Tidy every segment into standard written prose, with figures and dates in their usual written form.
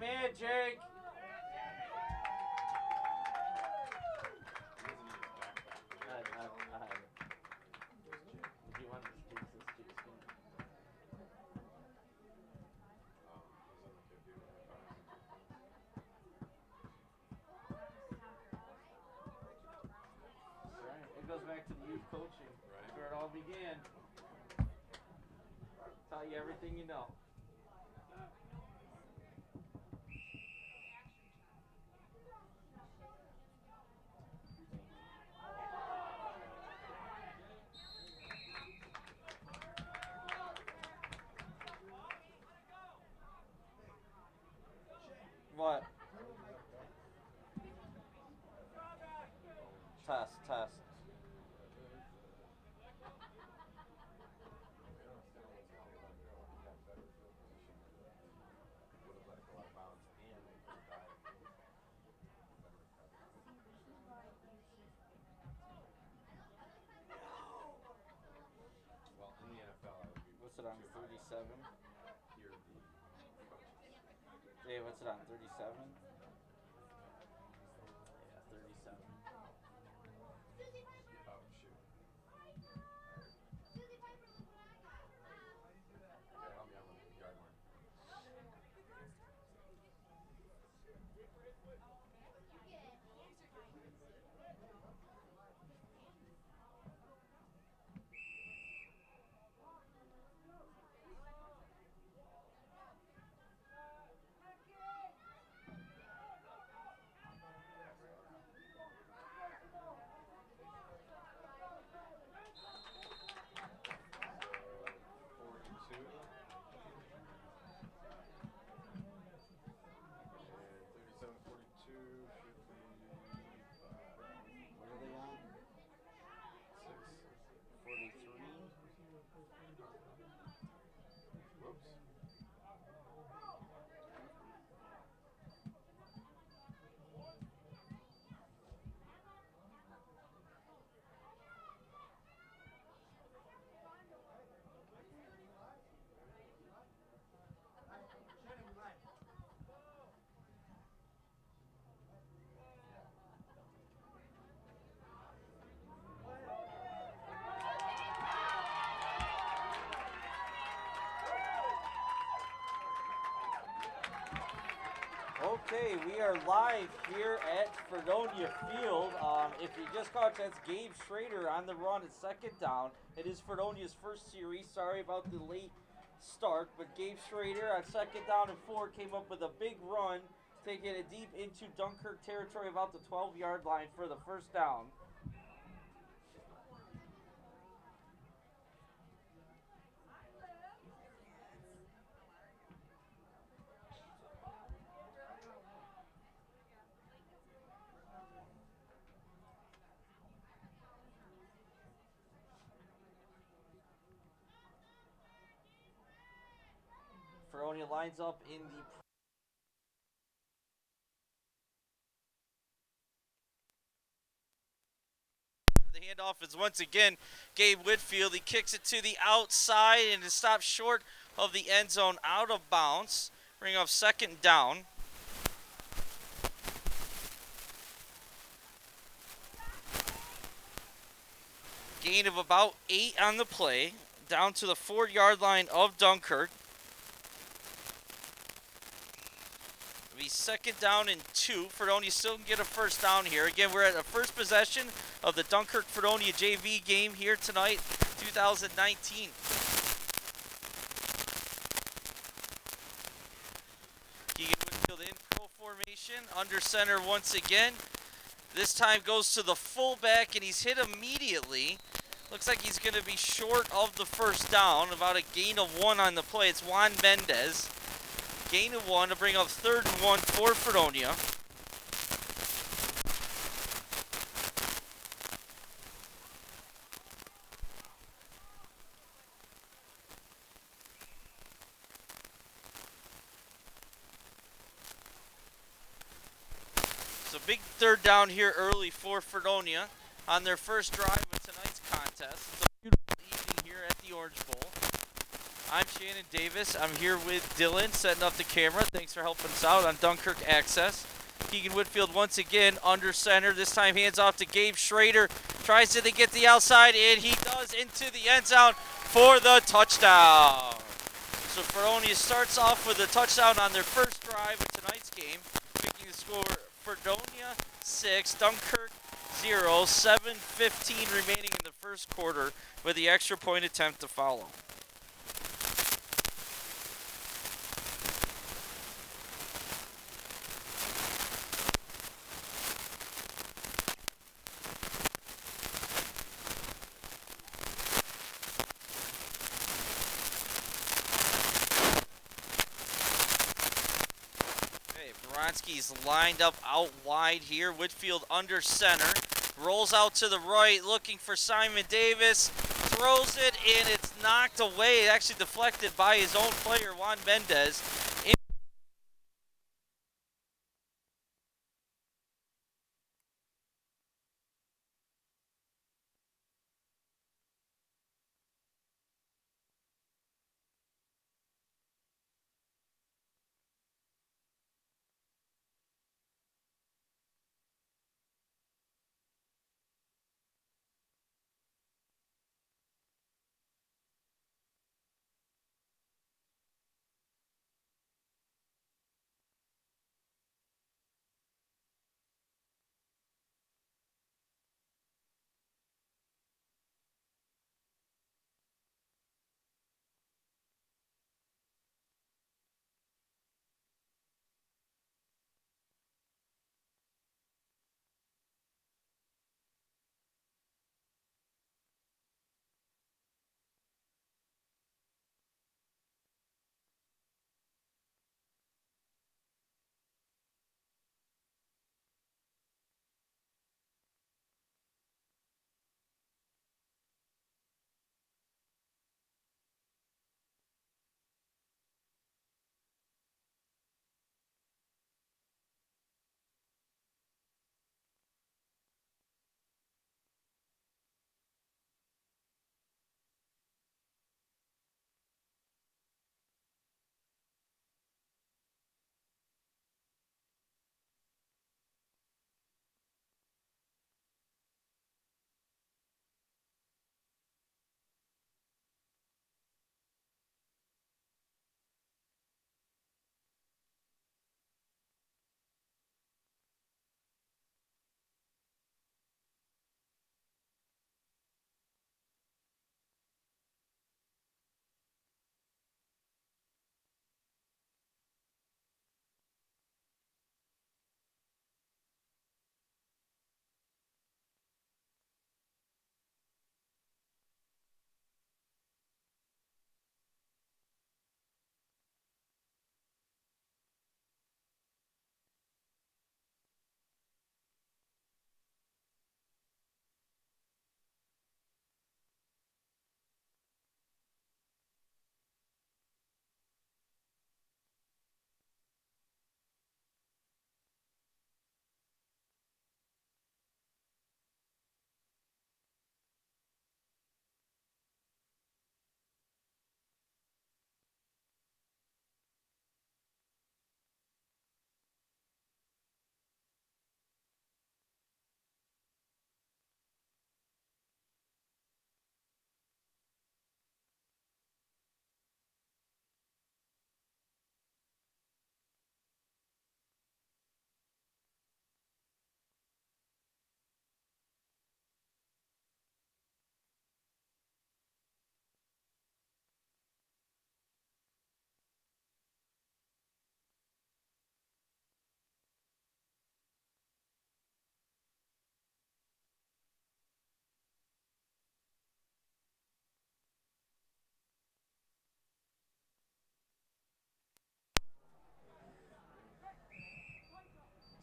man, Jake. I have it. If you want to speak this, Jason. Right. It goes back to the youth coaching. Right. Where it all began. Tell you everything you know. What? Test. What's it on, 37? Hey, what's it on, 37? Yeah, 37. Oh, shoot. Okay, I'll be on the yard mark. Okay, we are live here at Fredonia Field. If you just caught, that's Gabe Schrader on the run at second down. It is Fredonia's first series. Sorry about the late start, but Gabe Schrader on second down and 4 came up with a big run, taking it deep into Dunkirk territory, about the 12-yard line for the first down. Fredonia lines up in the handoff is once again Gabe Whitfield. He kicks it to the outside and it stops short of the end zone, out of bounds. Bring up second down. Gain of about 8 on the play, down to the 4-yard line of Dunkirk. It'll be second down and 2. Fredonia still can get a first down here. Again, we're at the first possession of the Dunkirk Fredonia JV game here tonight, 2019. Keegan Whitfield in pro formation, under center once again. This time goes to the fullback, and he's hit immediately. Looks like he's going to be short of the first down, about a gain of 1 on the play. It's Juan Mendez. Gain of 1 to bring up 3rd and 1 for Fredonia. So big 3rd down here early for Fredonia on their first drive of tonight's contest. It's a beautiful evening here at the Orange Bowl. I'm Shannon Davis. I'm here with Dylan, setting up the camera. Thanks for helping us out on Dunkirk Access. Keegan Whitfield once again under center. This time hands off to Gabe Schrader. Tries to get the outside, and he does into the end zone for the touchdown. So Fredonia starts off with a touchdown on their first drive of tonight's game, making the score Fredonia 6, Dunkirk 0, 7:15 remaining in the first quarter with the extra point attempt to follow. Bronski's lined up out wide here. Whitfield under center. Rolls out to the right, looking for Simon Davis. Throws it, and it's knocked away. Actually deflected by his own player, Juan Mendez.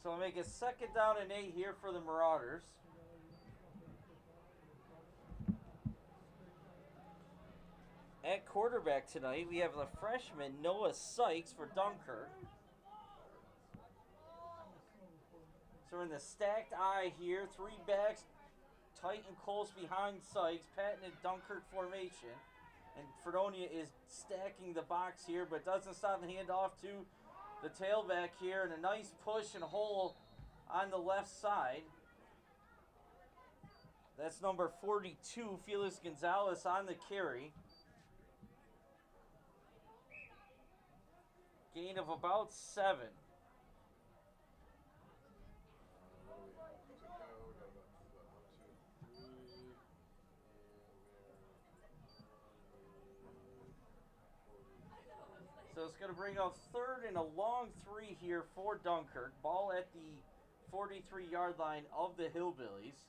So we'll make a 2nd down and 8 here for the Marauders. At quarterback tonight, we have the freshman Noah Sykes for Dunkirk. So we're in the stacked eye here. 3 backs tight and close behind Sykes, patented Dunkirk formation. And Fredonia is stacking the box here, but doesn't stop the handoff to the tailback here. And a nice push and hole on the left side. That's number 42, Felix Gonzalez on the carry. Gain of about 7. So it's going to bring up third and a long 3 here for Dunkirk. Ball at the 43-yard line of the Hillbillies.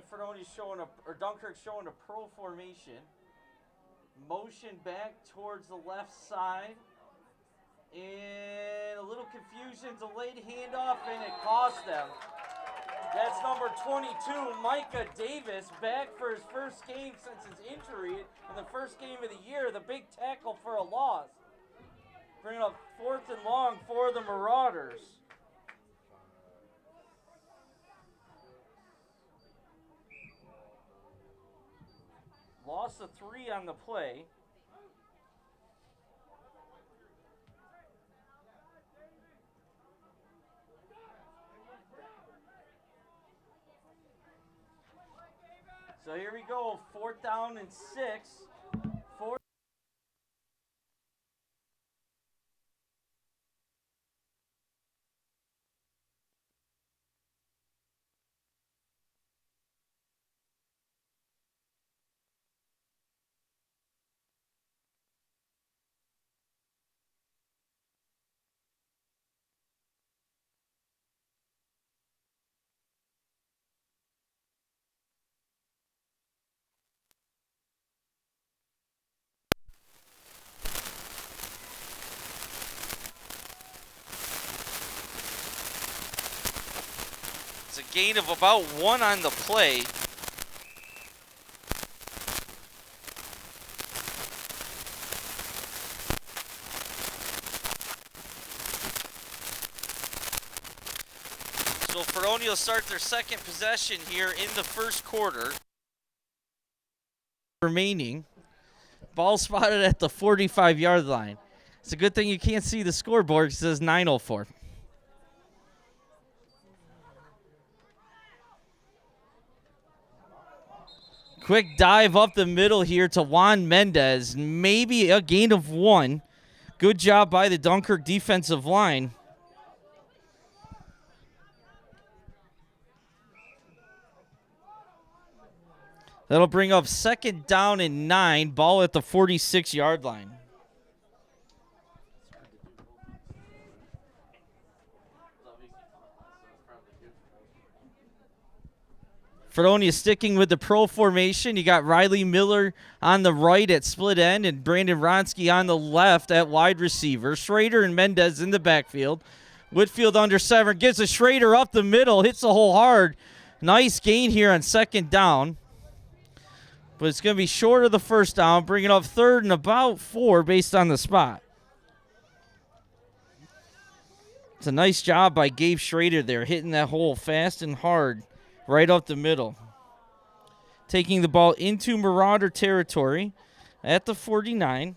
Fredonia's showing Dunkirk's showing a pro formation. Motion back towards the left side. And a little confusion, delayed handoff, and it cost them. That's number 22, Micah Davis, back for his first game since his injury in the first game of the year. The big tackle for a loss. Bringing up 4th and long for the Marauders. Loss of 3 on the play. So here we go, 4th down and 6. It's a gain of about 1 on the play. So Fredonia will start their second possession here in the first quarter. Remaining. Ball spotted at the 45-yard line. It's a good thing you can't see the scoreboard. It says 9:04. Quick dive up the middle here to Juan Mendez. Maybe a gain of 1. Good job by the Dunkirk defensive line. That'll bring up 2nd down and 9. Ball at the 46-yard line. Fredonia sticking with the pro formation. You got Riley Miller on the right at split end and Brandon Ronsky on the left at wide receiver. Schrader and Mendez in the backfield. Whitfield under 7. Gives a Schrader up the middle. Hits the hole hard. Nice gain here on 2nd down. But it's going to be short of the 1st down. Bringing up 3rd and about 4 based on the spot. It's a nice job by Gabe Schrader there. Hitting that hole fast and hard. Right up the middle. Taking the ball into Marauder territory at the 49.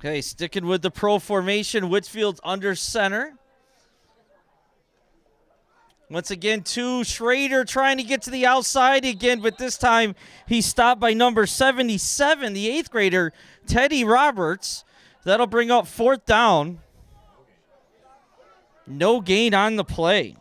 Okay, sticking with the pro formation. Whitfield's under center. Once again, to Schrader trying to get to the outside again, but this time he's stopped by number 77, the 8th grader, Teddy Roberts. That'll bring up 4th down. No gain on the play.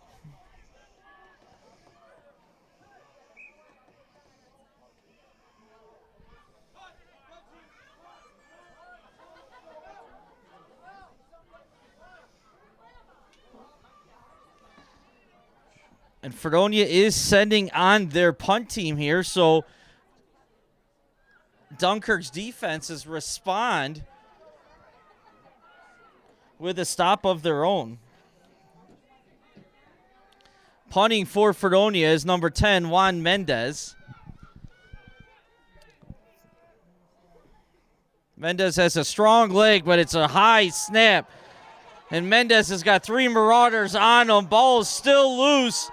And Fredonia is sending on their punt team here, so Dunkirk's defenses respond with a stop of their own. Punting for Fredonia is number 10, Juan Mendez. Mendez has a strong leg, but it's a high snap. And Mendez has got 3 Marauders on him. Ball is still loose.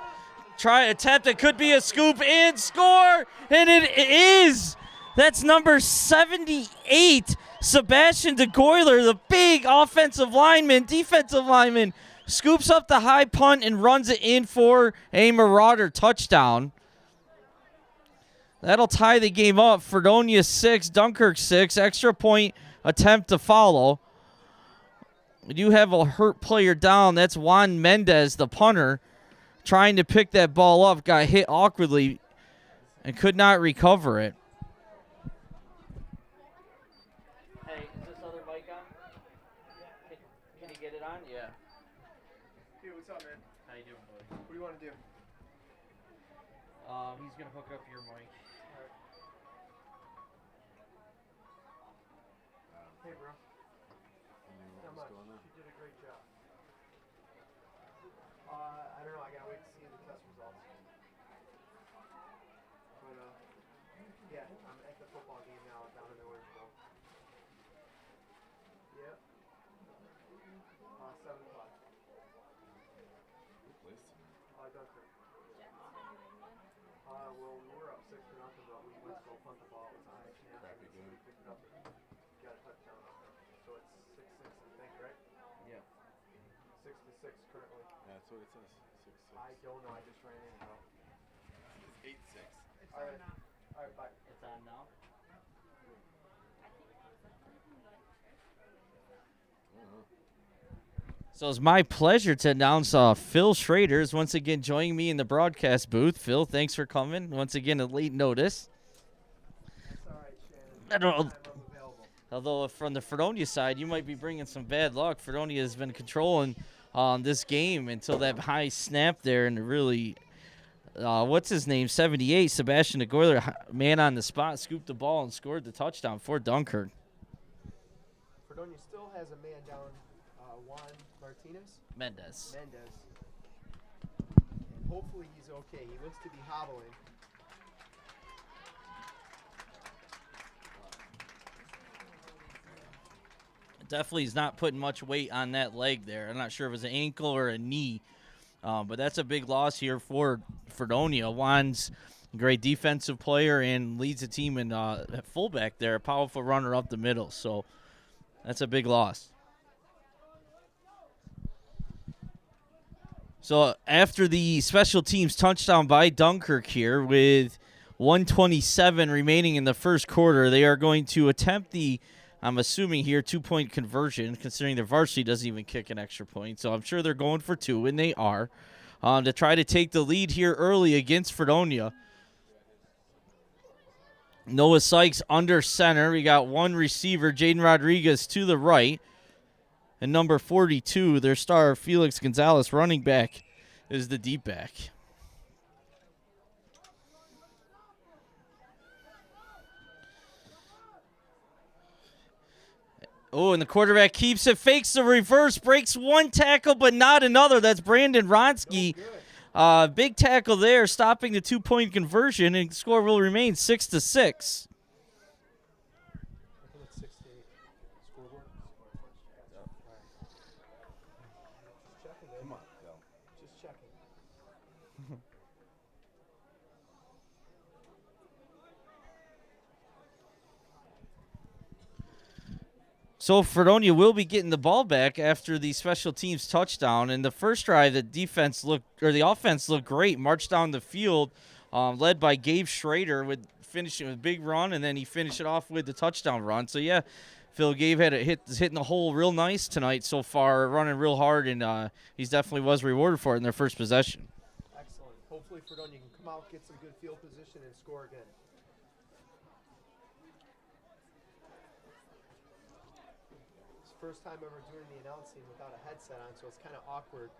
Attempt, it could be a scoop and score, and it is. That's number 78, Sebastian DeGoyler, the big offensive lineman, defensive lineman, scoops up the high punt and runs it in for a Marauder touchdown. That'll tie the game up. Fredonia 6, Dunkirk 6, extra point attempt to follow. We do have a hurt player down. That's Juan Mendez, the punter, trying to pick that ball up. Got hit awkwardly and could not recover it. Hey, is this other mic on? Can you get it on? Yeah. Hey, what's up, man? How you doing, buddy? What do you want to do? He's going to hook up your mic. Hey, bro. Not much. You did a great job. I don't know. I gotta wait to see the test results. But yeah, I'm at the football game now down in Orangeville. Yep. 7 o'clock. What place tonight? Dunkirk. Well, we were up 6-0, but we went to go punt the ball. It was a high snap. Crappy game. We picked it up and got a touchdown on it. So it's 6-6, I think, right? Yeah. 6-6 currently. Yeah, that's what it says. 6-6. I don't know. I just ran in, bro. It's 8-6. All right. All right, bye. It's on now? So it's my pleasure to announce Phil Schrader is once again joining me in the broadcast booth. Phil, thanks for coming. Once again, at late notice. That's all right, Shannon. I don't know. Anytime I'm available. Although from the Fredonia side, you might be bringing some bad luck. Fredonia has been controlling this game until that high snap there, and really, what's his name, 78, Sebastian DeGoyler, man on the spot, scooped the ball and scored the touchdown for Dunkirk. Fredonia still has a man down, Juan Mendez. And hopefully he's okay. He looks to be hobbling. Definitely he's not putting much weight on that leg there. I'm not sure if it was an ankle or a knee, but that's a big loss here for Fredonia. Juan's a great defensive player and leads the team in fullback there, a powerful runner up the middle. So that's a big loss. So after the special teams touchdown by Dunkirk here with 1:27 remaining in the first quarter, they are going to attempt the, I'm assuming here, 2-point conversion, considering their varsity doesn't even kick an extra point. So I'm sure they're going for 2, and they are, to try to take the lead here early against Fredonia. Noah Sykes under center. We got one receiver, Jaden Rodriguez, to the right. And number 42, their star, Felix Gonzalez, running back, is the deep back. Oh, and the quarterback keeps it, fakes the reverse, breaks one tackle but not another. That's Brandon Ronsky. Big tackle there, stopping the 2-point conversion, and the score will remain 6-6. So Fredonia will be getting the ball back after the special teams touchdown. And the first drive, the offense looked great, marched down the field, led by Gabe Schrader with finishing with a big run, and then he finished it off with the touchdown run. So yeah, Phil, Gabe had hitting the hole real nice tonight so far, running real hard, and he definitely was rewarded for it in their first possession. Excellent. Hopefully Fredonia can come out, get some good field position, and score again. First time ever doing the announcing without a headset on, so it's kind of awkward.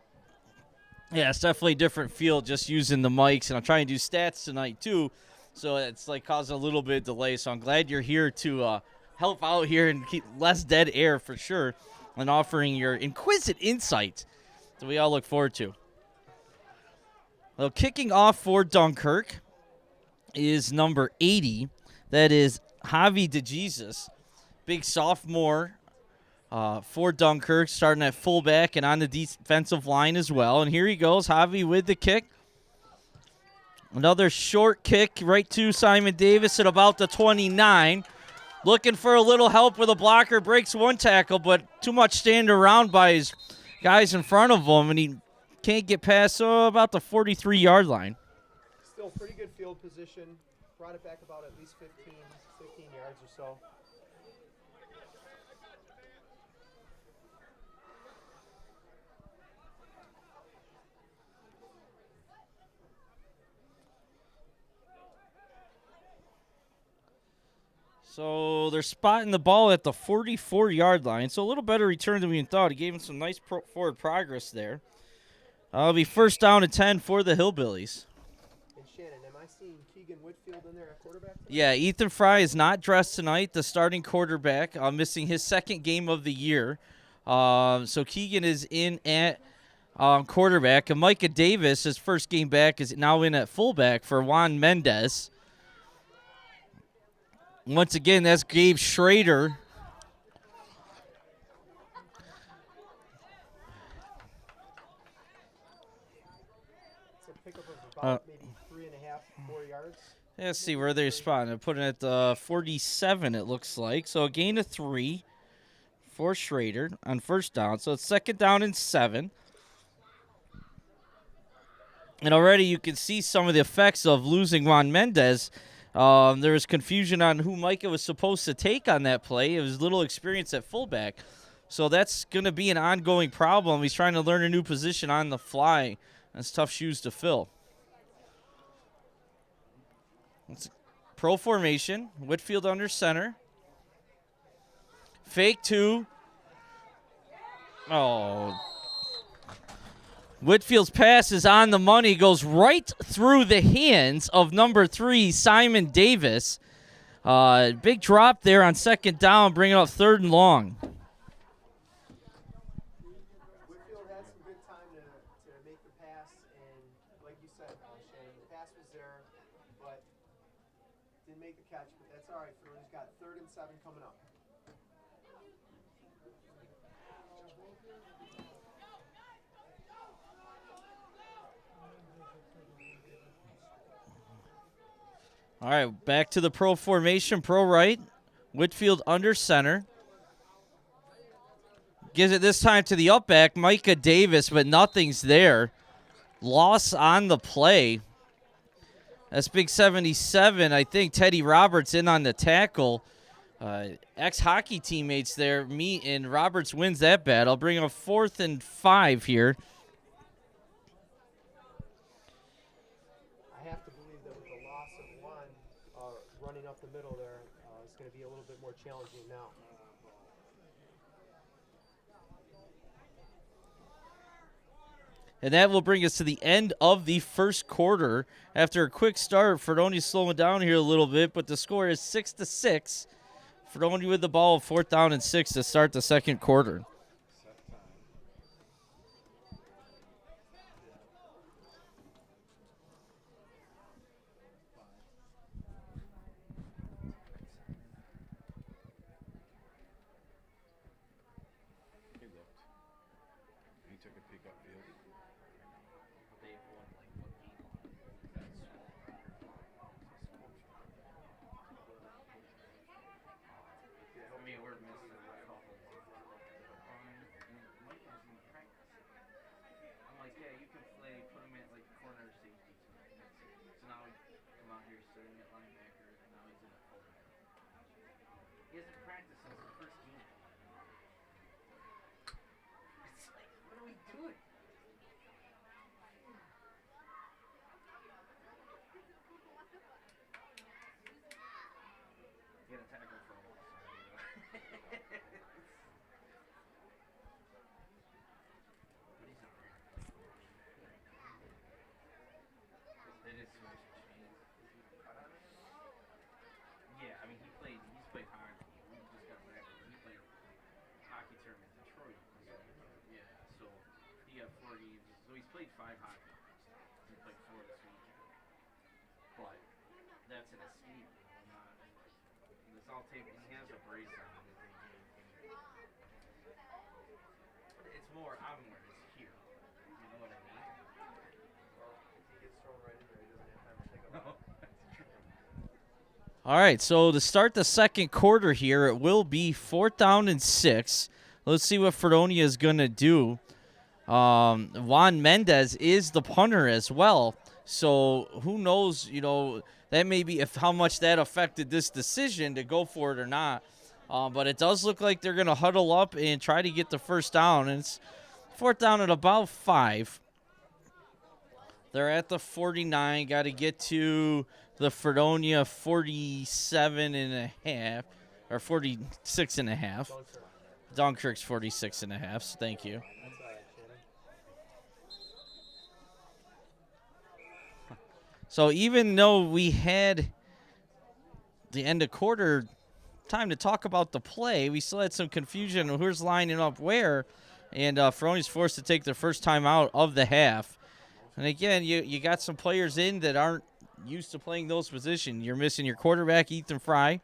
Yeah, it's definitely a different feel just using the mics, and I'm trying to do stats tonight too, so it's like causing a little bit of delay. So I'm glad you're here to help out here and keep less dead air for sure, and offering your inquisitive insight that we all look forward to. Well, kicking off for Dunkirk is number 80. That is Javi DeJesus. big sophomore for Dunkirk, starting at fullback and on the defensive line as well. And here he goes, Javi with the kick. Another short kick right to Simon Davis at about the 29. Looking for a little help with a blocker, breaks one tackle, but too much standing around by his guys in front of him, and he can't get past about the 43-yard line. Still pretty good field position. Brought it back about at least 15 yards or so. So they're spotting the ball at the 44-yard line. So a little better return than we thought. He gave him some nice forward progress there. It'll be first down and 10 for the Hillbillies. And Shannon, am I seeing Keegan Whitfield in there at quarterback tonight? Yeah, Ethan Fry is not dressed tonight, the starting quarterback, missing his second game of the year. So Keegan is in at quarterback. And Micah Davis, his first game back, is now in at fullback for Juan Mendez. Once again, that's Gabe Schrader. It's a pickup of about maybe 3.5, 4 yards. Let's see where they're spotting. They're putting it at 47, it looks like. So a gain of 3 for Schrader on first down. So it's second down and 7. And already you can see some of the effects of losing Juan Mendez. There was confusion on who Micah was supposed to take on that play. It was little experience at fullback. So that's going to be an ongoing problem. He's trying to learn a new position on the fly. That's tough shoes to fill. It's pro formation. Whitfield under center. Fake 2. Oh. Whitfield's pass is on the money, goes right through the hands of number 3, Simon Davis. Big drop there on second down, bringing up third and long. Whitfield had some good time to make the pass, and like you said, Shannon, the pass was there, but didn't make the catch. But that's all right. He's got 3rd and 7 coming up. All right, back to the pro formation, pro right. Whitfield under center. Gives it this time to the up back, Micah Davis, but nothing's there. Loss on the play. That's big 77. I think Teddy Roberts in on the tackle. Ex-hockey teammates there meet, and Roberts wins that battle. Bring up 4th and 5 here. I have to believe that with the loss of one running up the middle there, it's going to be a little bit more challenging now. And that will bring us to the end of the first quarter. After a quick start, Fredonia's slowing down here a little bit, but the score is 6-6. Fredonia with the ball, 4th down and 6 to start the second quarter. He looked. He took a peek upfield. He hasn't practiced since the first game. It's like, what are we doing? Get a tackle for a loss. It is so much change. Yeah, I mean he's played hockey. We just got back. He played hockey tournament in Detroit. Yeah, so he got 4 games. So he's played 5 hockey. He played 4 this weekend. But that's an escape. It's all tape. He has a brace on. more onward is here. You know what I mean? Well, he gets thrown right in there. He doesn't have time to think about it. All right, so to start the second quarter here, it will be 4th down and 6. Let's see what Fredonia is going to do. Juan Mendez is the punter as well. So who knows, that may be how much that affected this decision to go for it or not. But it does look like they're going to huddle up and try to get the first down. And it's 4th down at about 5. They're at the 49. Got to get to the Fredonia 47 and a half, or 46 and a half. Dunkirk's 46 and a half, so thank you. So even though we had the end of quarter time to talk about the play, we still had some confusion on who's lining up where, and Fredonia's forced to take their first time out of the half. And again, you got some players in that aren't used to playing those positions. You're missing your quarterback, Ethan Fry.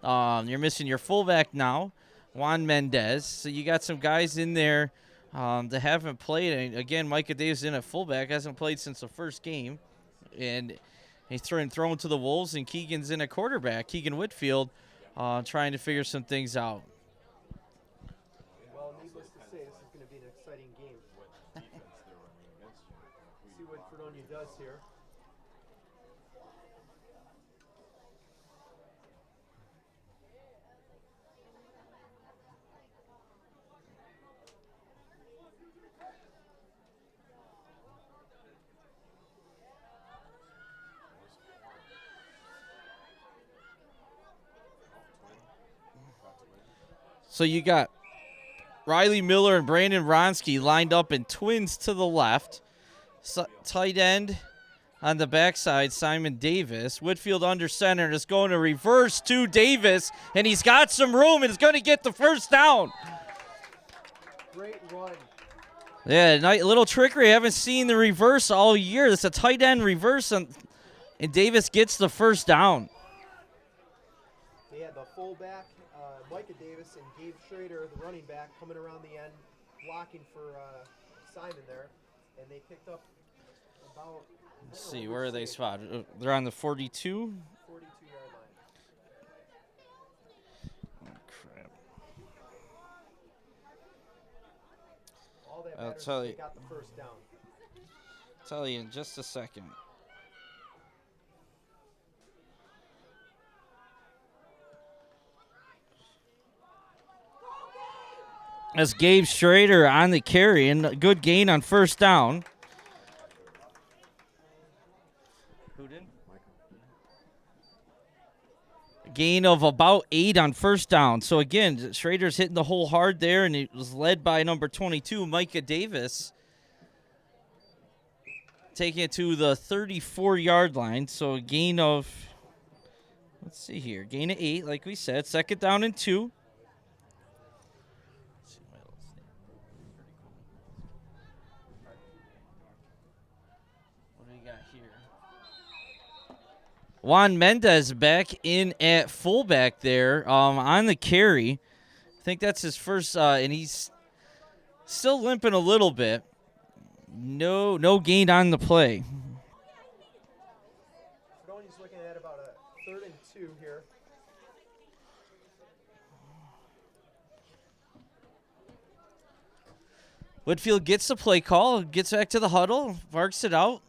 You're missing your fullback now, Juan Mendez. So you got some guys in there that haven't played. And again, Micah Davis in at fullback, hasn't played since the first game. And he's thrown to the Wolves, and Keegan's in at quarterback, Keegan Whitfield, trying to figure some things out. Well, needless to say, this is going to be an exciting game. See what Fredonia does here. So you got Riley Miller and Brandon Ronsky lined up in twins to the left. Tight end on the backside, Simon Davis. Whitfield under center, and is going to reverse to Davis, and he's got some room and is going to get the first down. Great run. Yeah, little trickery. I haven't seen the reverse all year. It's a tight end reverse, and Davis gets the first down. They had the fullback, Micah Davis, and Gabe Schrader, the running back, coming around the end, blocking for Simon there, and they picked up about. Let's see, where are they spotted? They're on the 42. 42-yard line. Oh, crap. All that I'll matters tell is you. they got the first down. Tell you in just a second. That's Gabe Schrader on the carry, and a good gain on first down. Who did? Gain of about 8 on first down. So again, Schrader's hitting the hole hard there, and it was led by number 22, Micah Davis, taking it to the 34-yard line. So a gain of, let's see here, gain of 8, like we said. 2nd down and 2. What do we got here? Juan Mendez back in at fullback there on the carry. I think that's his first, and he's still limping a little bit. No gain on the play. Fredonia's looking at about a 3rd and 2 here. Whitfield gets the play call, gets back to the huddle, barks it out.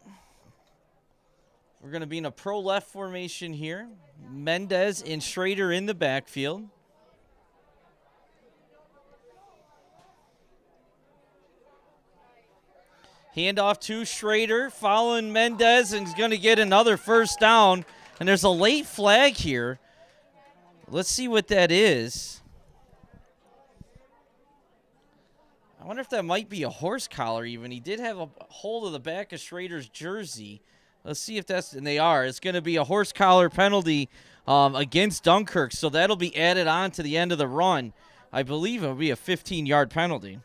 We're going to be in a pro left formation here. Mendez and Schrader in the backfield. Handoff to Schrader, following Mendez, and he's going to get another first down. And there's a late flag here. Let's see what that is. I wonder if that might be a horse collar even. He did have a hold of the back of Schrader's jersey. Let's see if that's, and they are. It's going to be a horse collar penalty against Dunkirk, so that'll be added on to the end of the run. I believe it'll be a 15-yard penalty.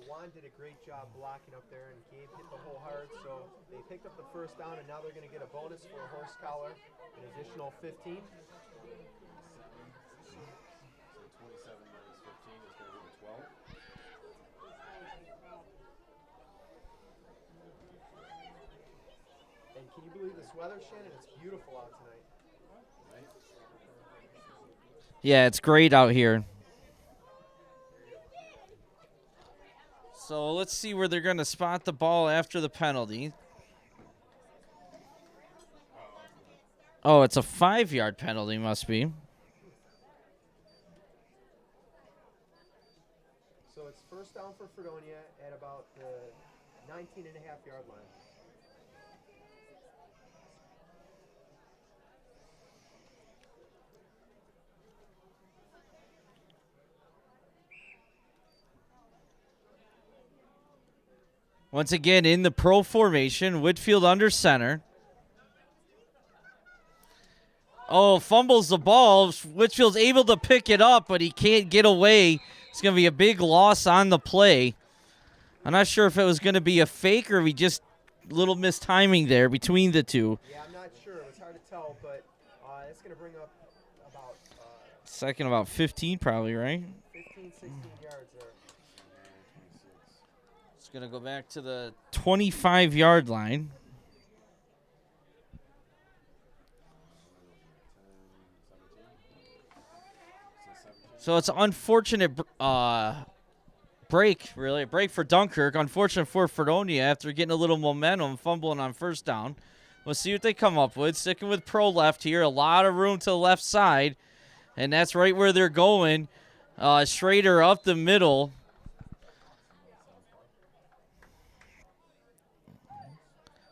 Juan did a great job blocking up there, and Gabe hit the hole hard, so they picked up the first down, and now they're going to get a bonus for a horse collar, an additional 15. So 27 minus 15 is Can you believe this weather, Shannon? It's beautiful out tonight. Yeah, it's great out here. So let's see where they're going to spot the ball after the penalty. Oh, it's a 5-yard penalty, must be. So it's first down for Fredonia at about the 19.5-yard line. Once again, in the pro formation, Whitfield under center. Oh, fumbles the ball. Whitfield's able to pick it up, but he can't get away. It's going to be a big loss on the play. I'm not sure if it was going to be a fake or we just little mistiming there between the two. Yeah, I'm not sure. It was hard to tell, but it's going to bring up about Second, about 15 probably, right? 15, 16 yards there. It's going to go back to the 25-yard line. So it's an unfortunate break for Dunkirk. Unfortunate for Fredonia after getting a little momentum, fumbling on first down. We'll see what they come up with. Sticking with pro left here. A lot of room to the left side, and that's right where they're going. Schrader up the middle.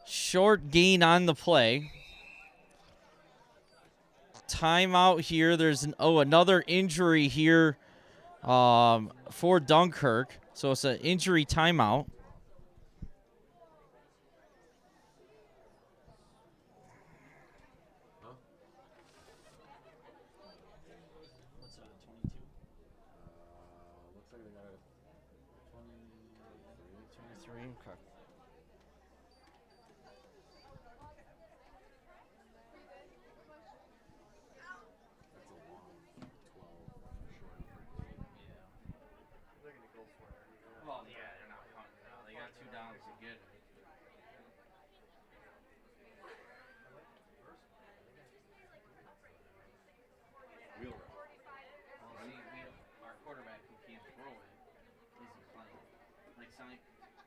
Short gain on the play. Timeout here. There's another injury here for Dunkirk. So it's an injury timeout. What's it on, 22? Looks like they got a 23. 23. Okay. That's a long 12 short. They're gonna go for it. Well, yeah, they're not punting now. They got 2 downs to get. Wheel route. Well, see, our quarterback who can't throw it isn't playing. Like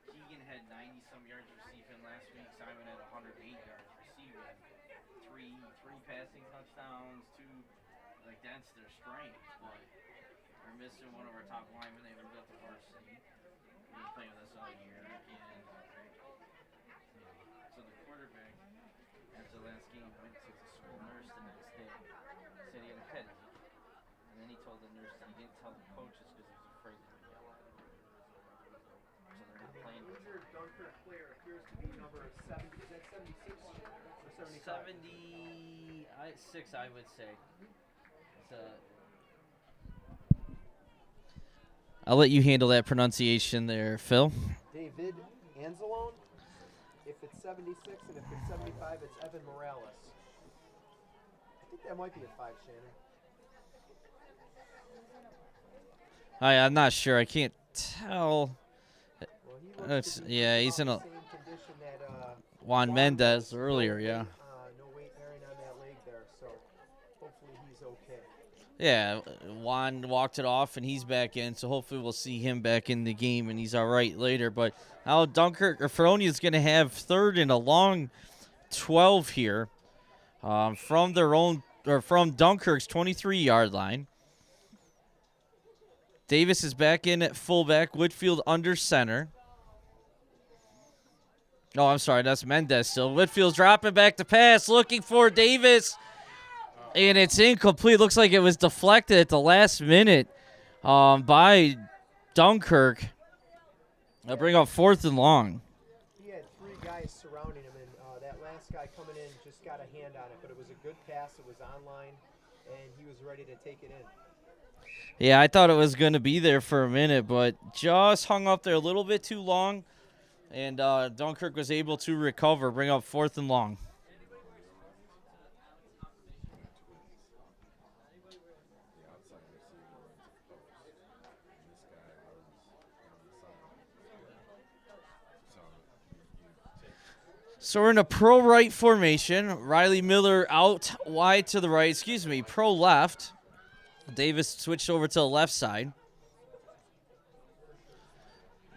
Keegan had 90-some yards receiving last week. Simon had 108 yards receiving. Three passing touchdowns. 2, like that's their strength. But we're missing one of our top linemen. They moved up to varsity. He's been playing with us all year. And so the quarterback, after the last game, went to the school nurse the next day. Said he had a headache. And then he told the nurse that he didn't tell the coaches because he was afraid they would yell at him. So they're not playing The with him. injured Dunkirk player appears to be number 70. Is that 76 or 75? 76, I would say. I'll let you handle that pronunciation there, Phil. David Anzalone. If it's 76 and if it's 75, it's Evan Morales. I think that might be a 5, Shannon. I'm not sure. I can't tell. Well, he looks to be Yeah, he's in a about the same condition that Juan Mendez earlier, no yeah. weight, no weight bearing on that leg there, so hopefully he's okay. Yeah, Juan walked it off, and he's back in, so hopefully we'll see him back in the game, and he's all right later. But now Fredonia is going to have third and a long 12 here from Dunkirk's 23-yard line. Davis is back in at fullback. Whitfield under center. Oh, I'm sorry. That's Mendez still. Whitfield's dropping back to pass, looking for Davis. And it's incomplete. Looks like it was deflected at the last minute by Dunkirk. They'll bring up 4th and long. He had 3 guys surrounding him, and that last guy coming in just got a hand on it. But it was a good pass. It was online, and he was ready to take it in. Yeah, I thought it was going to be there for a minute, but just hung up there a little bit too long. And Dunkirk was able to recover, bring up 4th and long. So we're in a pro right formation. Riley Miller out wide to the right. Pro left. Davis switched over to the left side.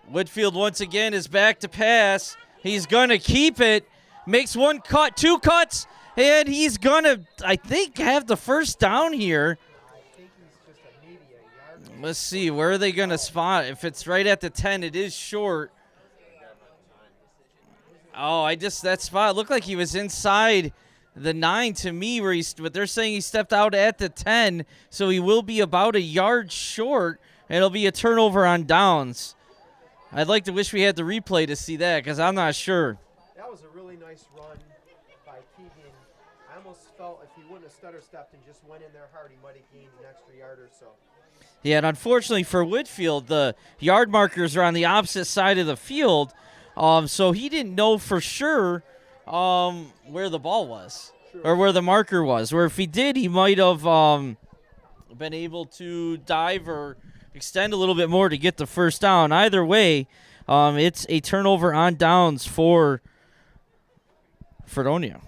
Whitfield once again is back to pass. He's going to keep it. Makes one cut, two cuts, and he's going to, I think, have the first down here. I think he's just a maybe a yard. Let's see, where are they going to spot? If it's right at the 10, it is short. Oh, that spot looked like he was inside the 9 to me, but they're saying he stepped out at the 10, so he will be about a yard short, and it'll be a turnover on downs. I'd like to wish we had the replay to see that because I'm not sure. That was a really nice run by Keegan. I almost felt if he wouldn't have stutter stepped and just went in there hard, he might have gained an extra yard or so. Yeah, and unfortunately for Whitfield, the yard markers are on the opposite side of the field, so he didn't know for sure where the ball was or where the marker was. Or if he did, he might have been able to dive or extend a little bit more to get the first down. Either way, it's a turnover on downs for Fredonia.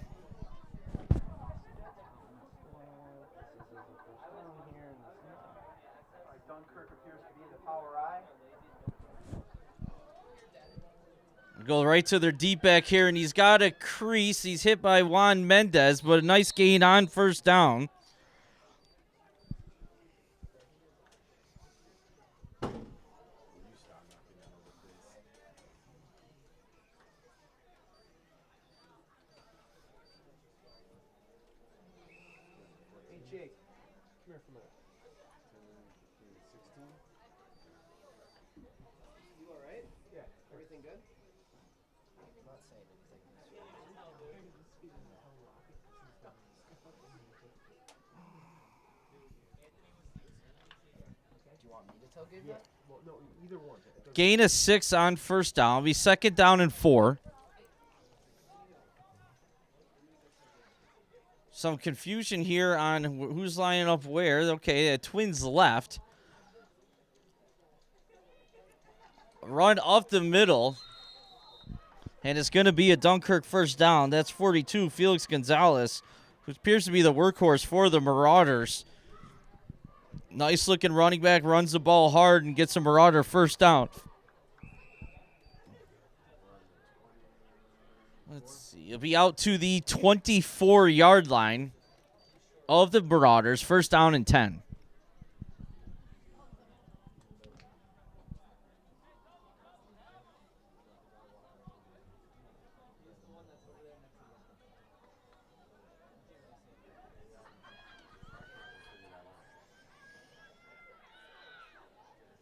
Dunkirk appears to be the power eye. Go right to their deep back here, and he's got a crease. He's hit by Juan Mendez, but a nice gain on first down. Hey, Jake, come here for a minute. You all right? Yeah. Everything good? I'm not saying anything. Do you want me to tell Gabe that? Well, no, either one. Gain of 6 on first down. It'll be second down and 4. Some confusion here on who's lining up where. Okay, Twins left. Run up the middle. And it's going to be a Dunkirk first down. That's 42, Felix Gonzalez, who appears to be the workhorse for the Marauders. Nice looking running back, runs the ball hard and gets a Marauder first down. Let's see. It'll be out to the 24-yard line of the Marauders. First down and 10.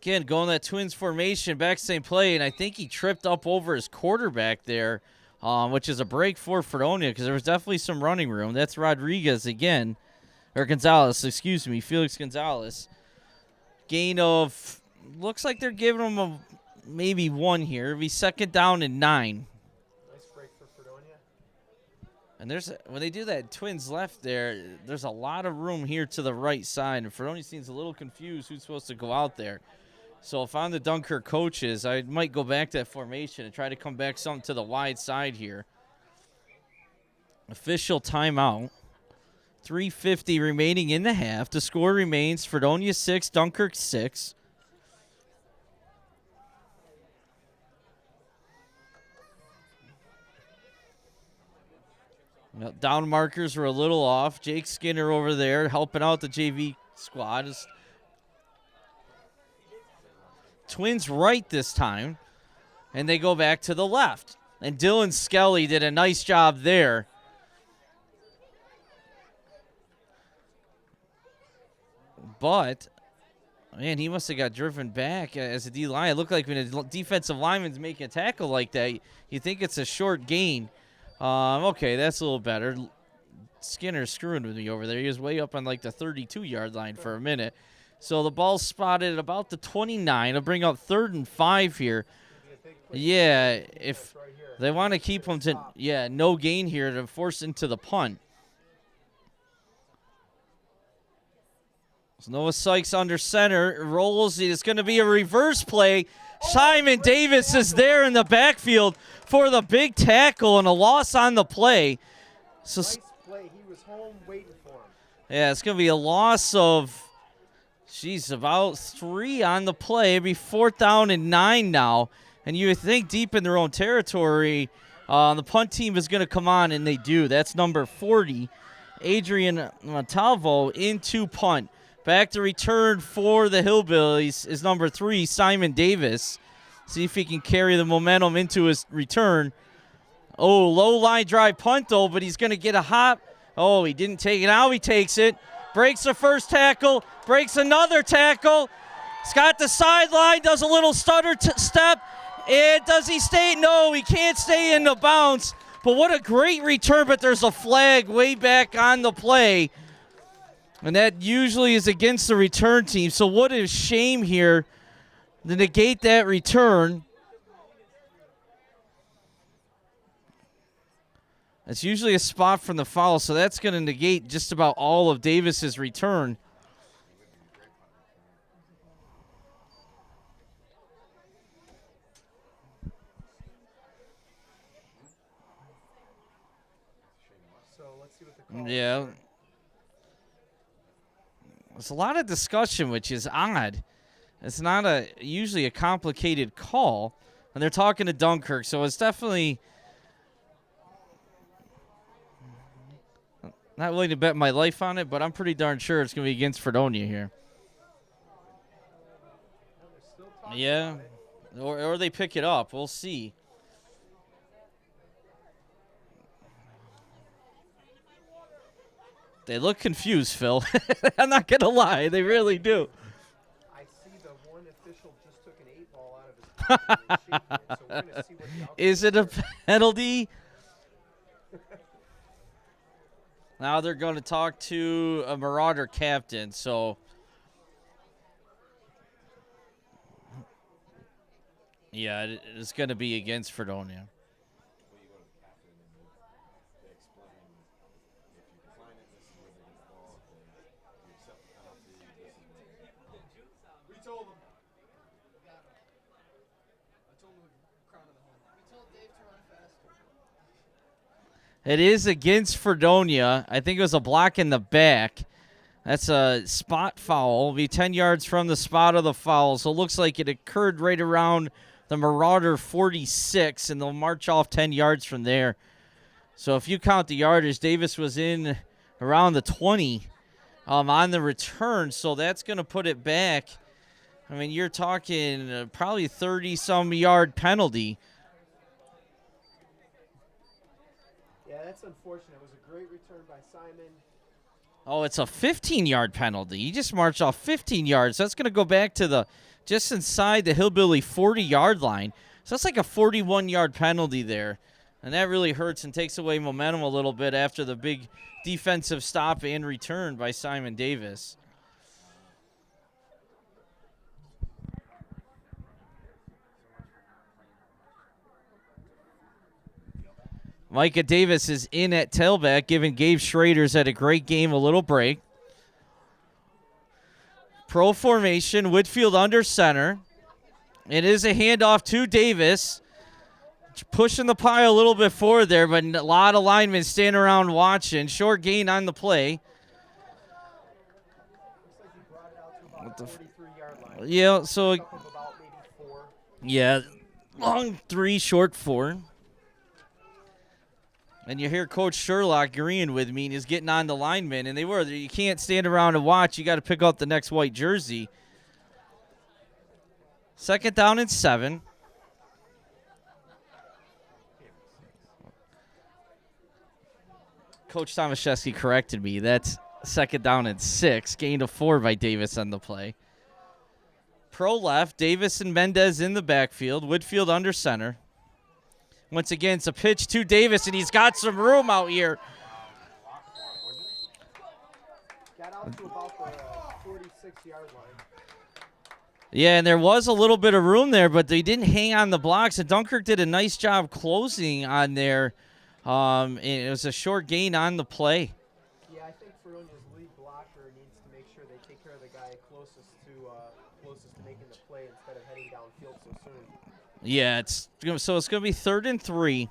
Again, going that Twins formation, back same play, and I think he tripped up over his quarterback there, which is a break for Fredonia because there was definitely some running room. That's Rodriguez again, or Gonzalez, excuse me, Felix Gonzalez. Gain of, looks like they're giving him maybe 1 here. It'll be second down and 9. Nice break for Fredonia. And when they do that Twins left there, there's a lot of room here to the right side, and Fredonia seems a little confused who's supposed to go out there. So if I'm the Dunkirk coaches, I might go back to that formation and try to come back something to the wide side here. Official timeout. 3:50 remaining in the half. The score remains Fredonia 6, Dunkirk 6. Now, down markers were a little off. Jake Skinner over there helping out the JV squad. Twins right this time, and they go back to the left. And Dylan Skelly did a nice job there. But, man, he must have got driven back as a D-line. It looked like when a defensive lineman's making a tackle like that, you think it's a short gain. Okay, that's a little better. Skinner's screwing with me over there. He was way up on like the 32-yard line for a minute. So the ball's spotted at about the 29. It'll bring up 3rd and 5 here. Yeah, if they want to keep him to, no gain here to force into the punt. So Noah Sykes under center, rolls. It's going to be a reverse play. Simon Davis is there in the backfield for the big tackle and a loss on the play. So, Nice play. He was home waiting for him. yeah, it's going to be a loss of, about 3 on the play. It'd be 4th down and 9 now. And you would think deep in their own territory, the punt team is going to come on, and they do. That's number 40, Adrian Montalvo, into punt. Back to return for the Hillbillies is number 3, Simon Davis. See if he can carry the momentum into his return. Oh, low line drive punt, though, but he's going to get a hop. Oh, he didn't take it. Now he takes it. Breaks the first tackle. Breaks another tackle. He's got the sideline. Does a little stutter step. And does he stay? No, he can't stay in the bounce. But what a great return. But there's a flag way back on the play. And that usually is against the return team. So what a shame here to negate that return. It's usually a spot from the foul, so that's going to negate just about all of Davis's return. So let's see what the call Yeah. is. There's a lot of discussion, which is odd. It's not usually a complicated call, and they're talking to Dunkirk, so it's definitely not willing to bet my life on it, but I'm pretty darn sure it's going to be against Fredonia here. They're still talking Yeah, about it. or they pick it up. We'll see. They look confused, Phil. I'm not going to lie. They really do. I see the one official just took an 8-ball out of his pocket and is shaking it, so we're going to see what the outcome Is it a penalty? Now they're going to talk to a Marauder captain, so yeah, it's going to be against Fredonia. We told him. I told him to crown of the home. We told Dave to run faster. It is against Fredonia. I think it was a block in the back. That's a spot foul. It'll be 10 yards from the spot of the foul. So it looks like it occurred right around the Marauder 46, and they'll march off 10 yards from there. So if you count the yardage, Davis was in around the 20 on the return. So that's going to put it back. I mean, you're talking probably 30-some yard penalty. Yeah, that's unfortunate. It was a great return by Simon. Oh, it's a 15-yard penalty. He just marched off 15 yards. That's going to go back to just inside the Hillbilly 40-yard line. So that's like a 41-yard penalty there. And that really hurts and takes away momentum a little bit after the big defensive stop and return by Simon Davis. Micah Davis is in at tailback, giving Gabe Schrader's had a great game a little break. Pro formation, Whitfield under center. It is a handoff to Davis. Pushing the pile a little bit forward there, but a lot of linemen standing around watching. Short gain on the play. Looks like he brought it out to about the 43-yard line. Yeah, so, Up of about maybe 4. yeah, long 3, short 4. And you hear Coach Sherlock agreeing with me, and he's getting on the linemen, and they were. You can't stand around and watch. You got to pick out the next white jersey. 2nd down and 7. Coach Tomaszewski corrected me. That's 2nd down and 6. Gain of 4 by Davis on the play. Pro left, Davis and Mendez in the backfield. Whitfield under center. Once again, it's a pitch to Davis, and he's got some room out here. Got out to about the 46-yard line. Yeah, and there was a little bit of room there, but they didn't hang on the blocks. And Dunkirk did a nice job closing on there. And it was a short gain on the play. Yeah, I think Fredonia's lead blocker needs to make sure they take care of the guy closest to making the play instead of heading downfield so soon. Yeah, it's going to be 3rd and 3.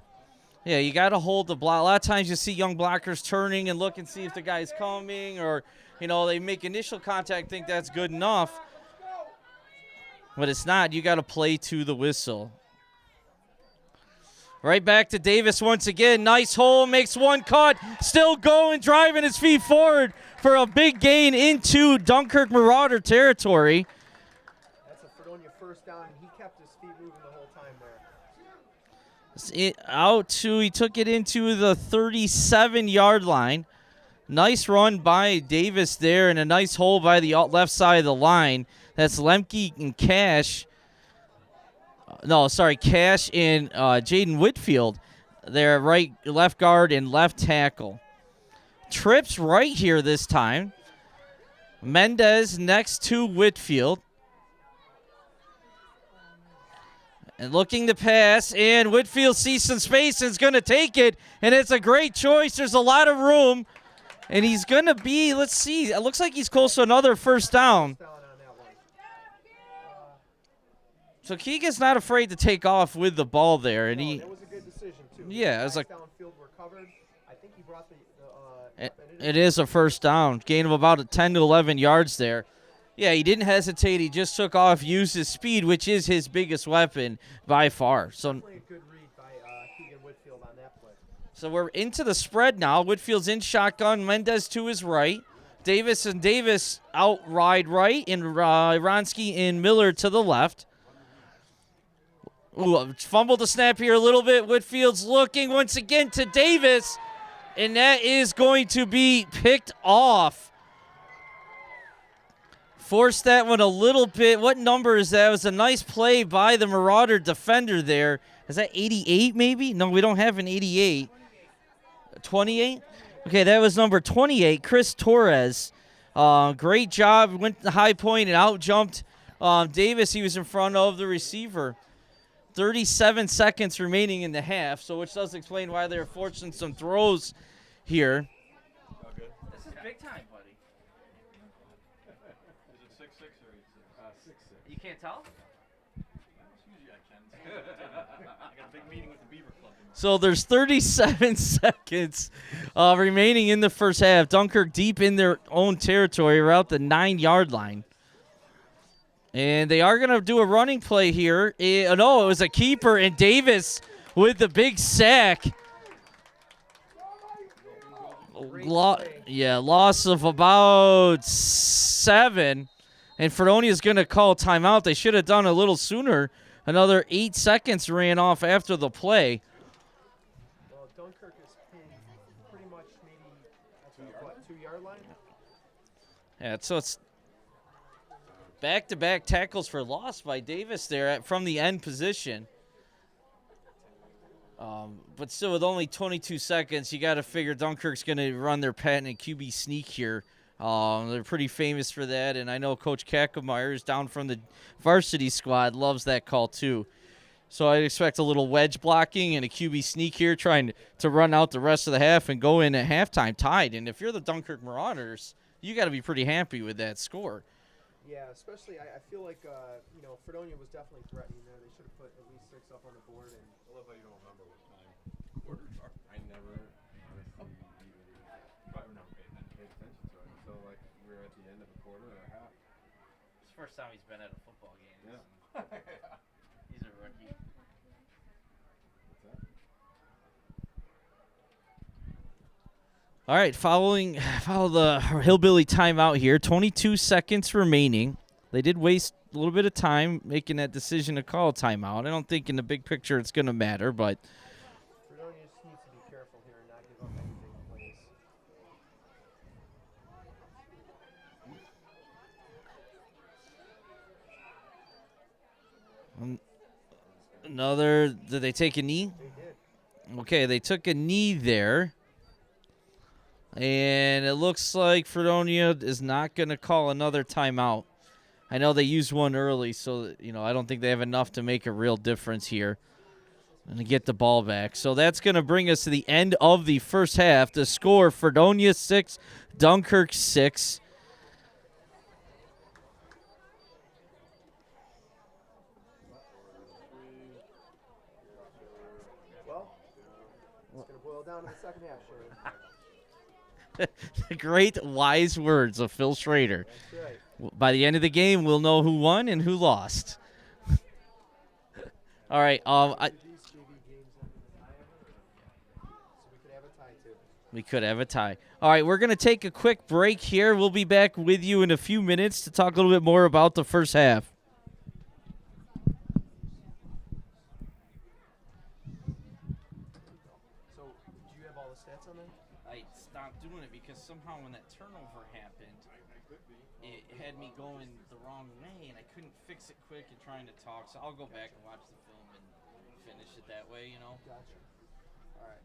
Yeah, you got to hold the block. A lot of times you see young blockers turning and look and see if the guy's coming, or, they make initial contact, think that's good enough. But it's not. You got to play to the whistle. Right back to Davis once again. Nice hole, makes one cut. Still going, driving his feet forward for a big gain into Dunkirk Marauder territory. That's a Fredonia first down, and he kept his feet moving the whole time there. He took it into the 37-yard line. Nice run by Davis there, and a nice hole by the left side of the line. That's Lemke and Cash. Cash and Jaden Whitfield. They're left guard and left tackle. Trips right here this time. Mendez next to Whitfield. And looking to pass, and Whitfield sees some space and is going to take it, and it's a great choice. There's a lot of room, and he's going to be, let's see, it looks like he's close to another first down. So Keegan's not afraid to take off with the ball there, and that was a good decision too. Yeah, it was like downfield were covered. I think he brought it is a first down, gain of about 10 to 11 yards there. Yeah, he didn't hesitate. He just took off, used his speed, which is his biggest weapon by far. So definitely a good read by Keegan Whitfield on that play. So we're into the spread now. Whitfield's in shotgun. Mendez to his right. Davis out right, and Ronsky and Miller to the left. Ooh, fumbled the snap here a little bit. Whitfield's looking once again to Davis, and that is going to be picked off. Forced that one a little bit. What number is that? It was a nice play by the Marauder defender there. Is that 88 maybe? No, we don't have an 88. 28? Okay, that was number 28, Chris Torres. Great job. Went to the high point and out-jumped Davis. He was in front of the receiver. 37 seconds remaining in the half, so which does explain why they're forcing some throws here. This is big time, buddy. Is it 6-6 or 8-6? 6-6. You can't tell? Usually I can. I got a big meeting with the Beaver Club. So there's 37 seconds remaining in the first half. Dunkirk deep in their own territory around the 9-yard line. And they are going to do a running play here. It was a keeper, and Davis with the big sack. Loss of about 7. And Fredonia is going to call timeout. They should have done a little sooner. Another 8 seconds ran off after the play. Well, Dunkirk is pinned pretty much maybe at the 2-yard line? Yeah, so it's back-to-back tackles for loss by Davis there from the end position. But still, with only 22 seconds, you got to figure Dunkirk's going to run their patented QB sneak here. They're pretty famous for that, and I know Coach Kackemeyer down from the varsity squad loves that call too. So I expect a little wedge blocking and a QB sneak here, trying to run out the rest of the half and go in at halftime tied. And if you're the Dunkirk Marauders, you got to be pretty happy with that score. Yeah, especially I feel like Fredonia was definitely threatening there. They should have put at least 6 up on the board. And I love how you don't remember what time quarters are. I never honestly probably never paid attention to it until like we were at the end of a quarter or a half. It's the first time he's been at a football game. Yeah. He's a rookie. What's that? All right, follow the Hillbilly timeout here. 22 seconds remaining. They did waste a little bit of time making that decision to call a timeout. I don't think in the big picture it's going to matter, but Fredonia just needs to be careful here and not give up any big plays. Did they take a knee? They did. Okay, they took a knee there. And it looks like Fredonia is not going to call another timeout. I know they used one early, so I don't think they have enough to make a real difference here and to get the ball back. So that's going to bring us to the end of the first half. The score, Fredonia 6, Dunkirk 6. Gonna boil down to the second half, Shane. Great wise words of Phil Schrader. That's right. By the end of the game, we'll know who won and who lost. All right. These JV games end in a tie, so we could have a tie too. We could have a tie. All right, we're going to take a quick break here. We'll be back with you in a few minutes to talk a little bit more about the first half. So, do you have all the stats on there? I stopped doing it because somehow when that turnover happened, it had me going the wrong way, and I couldn't fix it quick and trying to talk. So I'll go back and watch the film and finish it that way, you know. Gotcha. All right.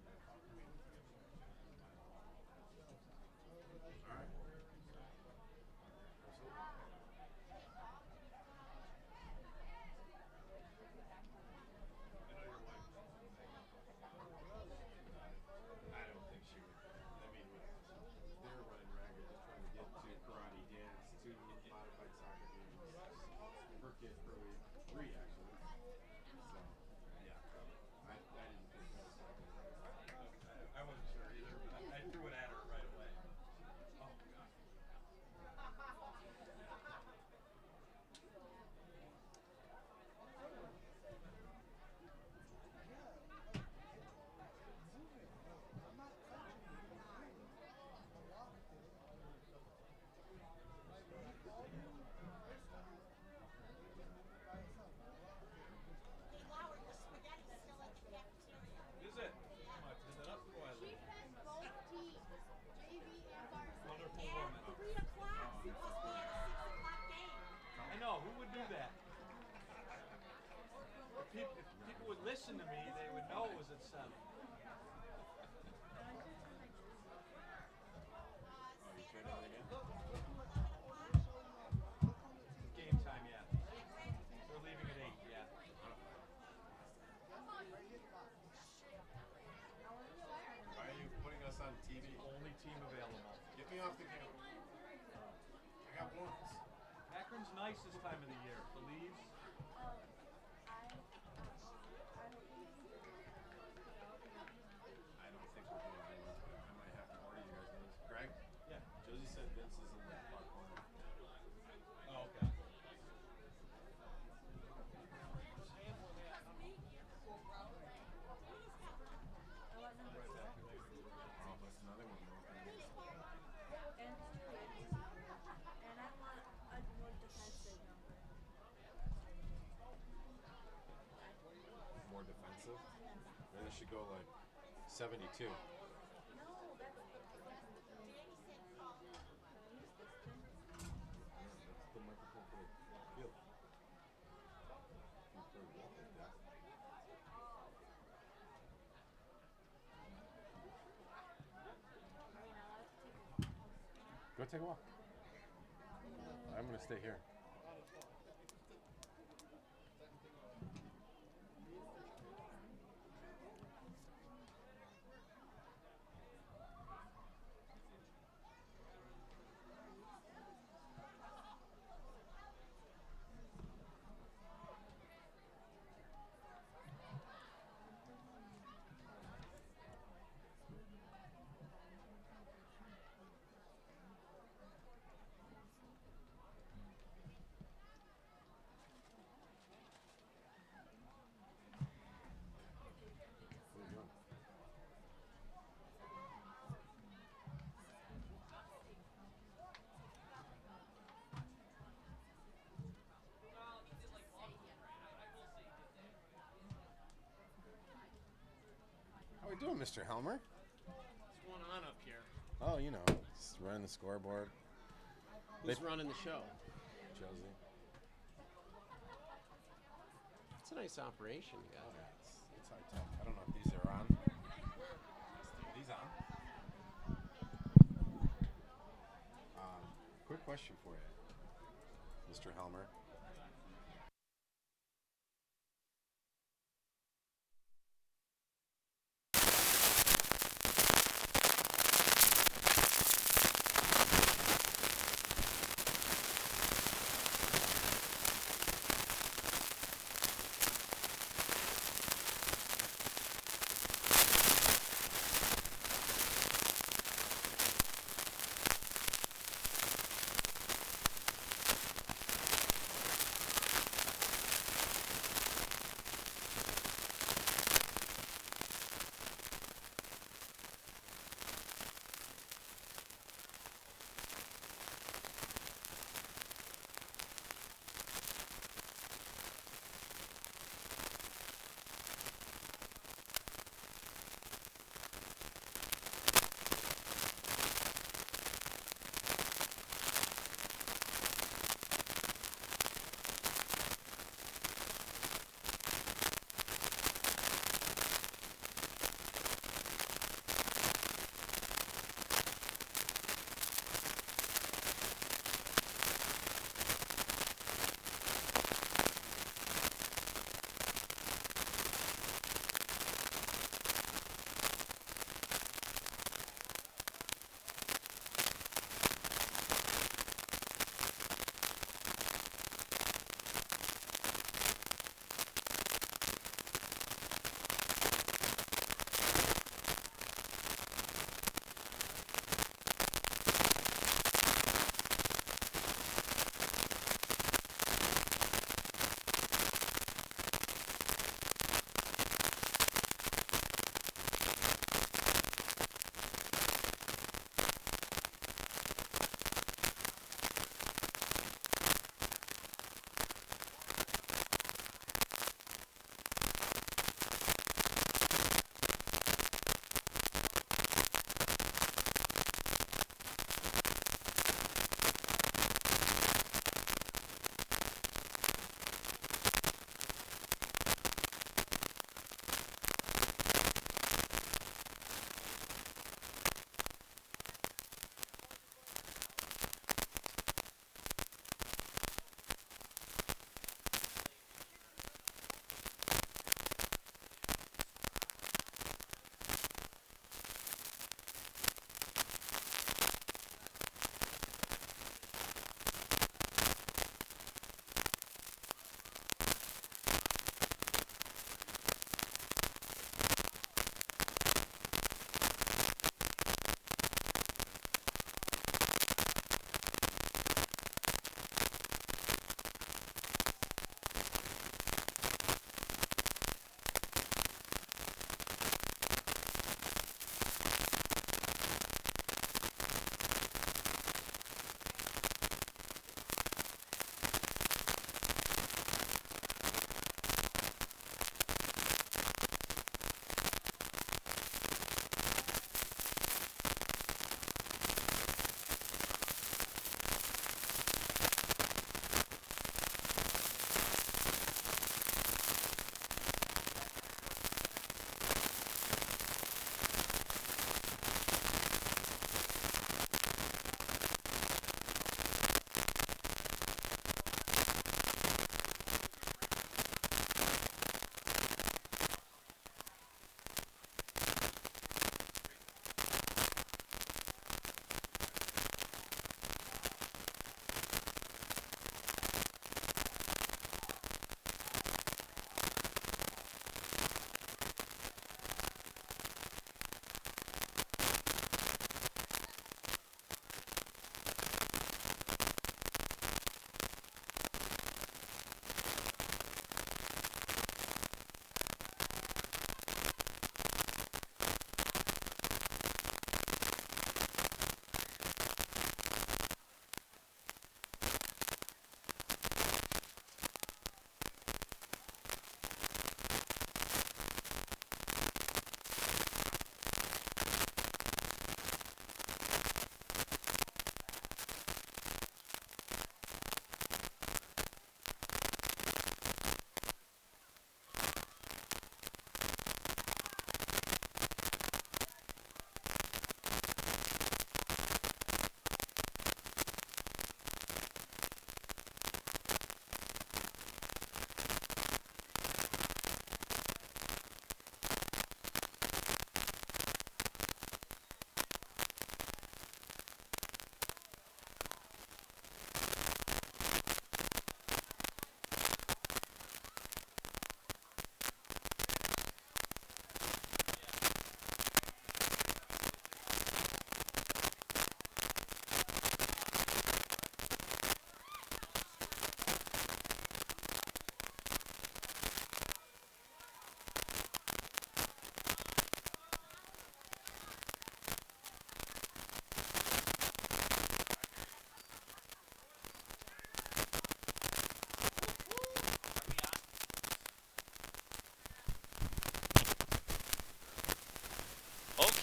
I don't think she would. I mean, they're running ragged, just trying to get to karate, dance, to modified soccer games. Her kid's probably 3 actually. So, yeah, I didn't think that was I wasn't sure either, but I threw it at her right away. Oh, God. Is it? Oh, I put that up before I leave. Wonderful woman. I know, who would do that? If people would listen to me, they would know it was at 7. Oh, you trade out again? Game time, yeah. We're leaving at 8, yeah. Why are you putting us on TV? Only team available. Get me off the camera. I got ones. Akron's nice this time of the year. Belize. I don't think we'll be able to. I might have to order you guys those. Greg? Yeah. Josie said Vince is in the far corner. Oh, okay. Oh, that's another one we're opening. More defensive? Maybe they should go like 72. That's the microphone for the field. You throw it up like that. Go take a walk. I'm gonna stay here. What are you doing? How we doing, Mr. Helmer? What's going on up here? Oh, you know, just running the scoreboard. Who's running the show? Josie. It's a nice operation, you Oh, got. yeah, it's high tech. I don't know if these are on. Are these on? Quick question for you, Mr. Helmer.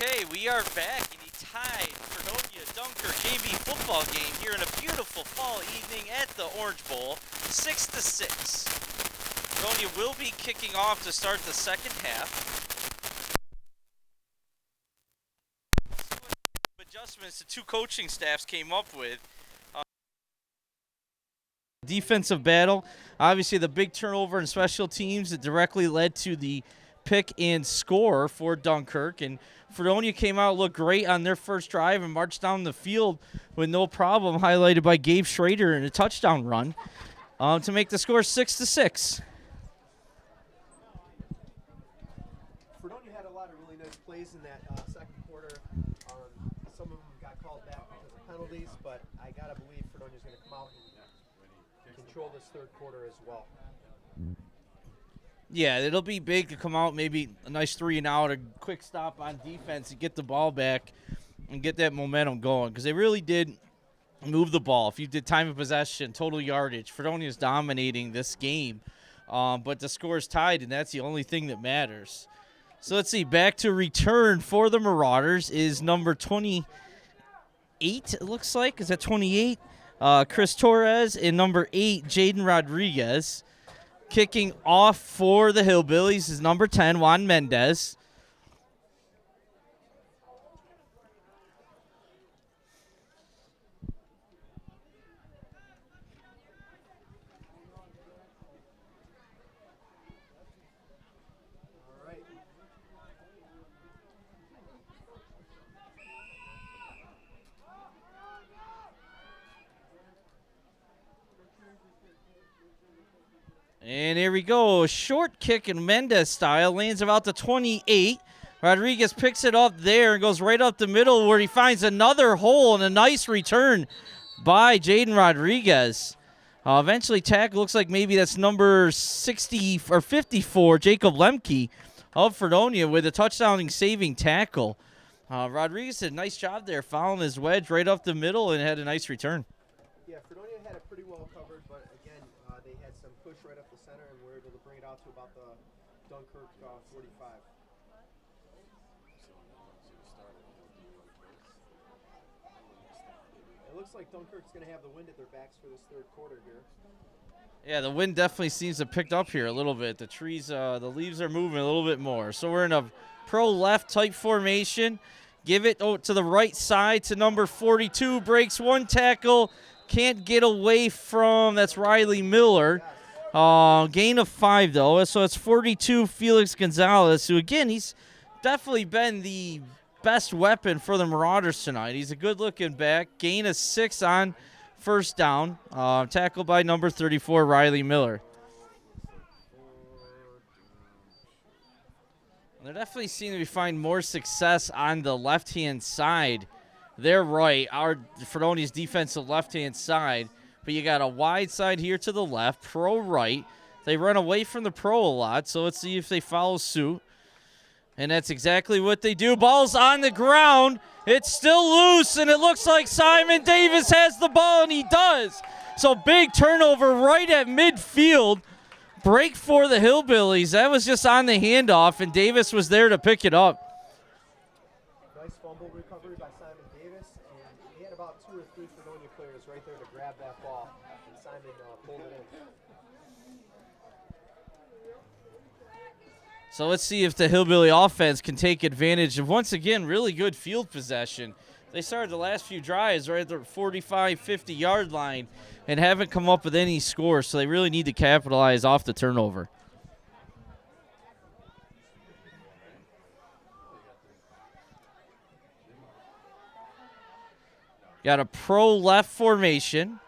Okay, we are back in the tied Fredonia Dunkirk KB football game here in a beautiful fall evening at the Orange Bowl, 6-6. Fredonia will be kicking off to start the second half. Adjustments the two coaching staffs came up with. Defensive battle. Obviously, the big turnover in special teams that directly led to the pick and score for Dunkirk. And Fredonia came out, looked great on their first drive, and marched down the field with no problem, highlighted by Gabe Schrader in a touchdown run to make the score 6-6. Fredonia had a lot of really nice plays in that second quarter. Some of them got called back because of penalties, but I gotta believe Fredonia's going to come out and control this third quarter as well. Yeah, it'll be big to come out, maybe a nice 3-and-out, a quick stop on defense and get the ball back and get that momentum going, because they really did move the ball. If you did time of possession, total yardage, Fredonia's dominating this game, but the score is tied, and that's the only thing that matters. So let's see, back to return for the Marauders is number 28, it looks like. Is that 28? Chris Torres, and number 8, Jaden Rodriguez. Kicking off for the Hillbillies is number 10, Juan Mendez. All right. And here we go. A short kick in Mendez style. Lands about the 28. Rodriguez picks it up there and goes right up the middle where he finds another hole, and a nice return by Jaden Rodriguez. Eventually tackle, looks like maybe that's number 60 or 54, Jacob Lemke of Fredonia with a touchdown saving tackle. Rodriguez did a nice job there, following his wedge right up the middle and had a nice return. Yeah, Fredonia had it pretty well covered, but again, they had some push right up the center and were able to bring it out to about the Dunkirk 45. It looks like Dunkirk's going to have the wind at their backs for this third quarter here. Yeah, the wind definitely seems to have picked up here a little bit. The trees, the leaves are moving a little bit more. So we're in a pro left type formation. Give it to the right side to number 42. Breaks one tackle. Can't get away from, that's Riley Miller. Gain of 5, though. So it's 42, Felix Gonzalez, who, again, he's definitely been the best weapon for the Marauders tonight. He's a good-looking back. Gain of 6 on first down. Tackled by number 34, Riley Miller. They definitely seem to be finding more success on the left-hand side. They're right, our Fredonia's defensive left-hand side. But you got a wide side here to the left, pro right. They run away from the pro a lot, so let's see if they follow suit. And that's exactly what they do. Ball's on the ground. It's still loose, and it looks like Simon Davis has the ball, and he does. So big turnover right at midfield. Break for the Hillbillies. That was just on the handoff, and Davis was there to pick it up. Nice fumble recovery by Simon Davis, and he had about 2 or 3 Fredonia players right there to grab that ball, and Simon pulled it in. So let's see if the Hillbilly offense can take advantage of, once again, really good field possession. They started the last few drives right at the 45, 50-yard line and haven't come up with any scores, so they really need to capitalize off the turnover. Got a pro left formation.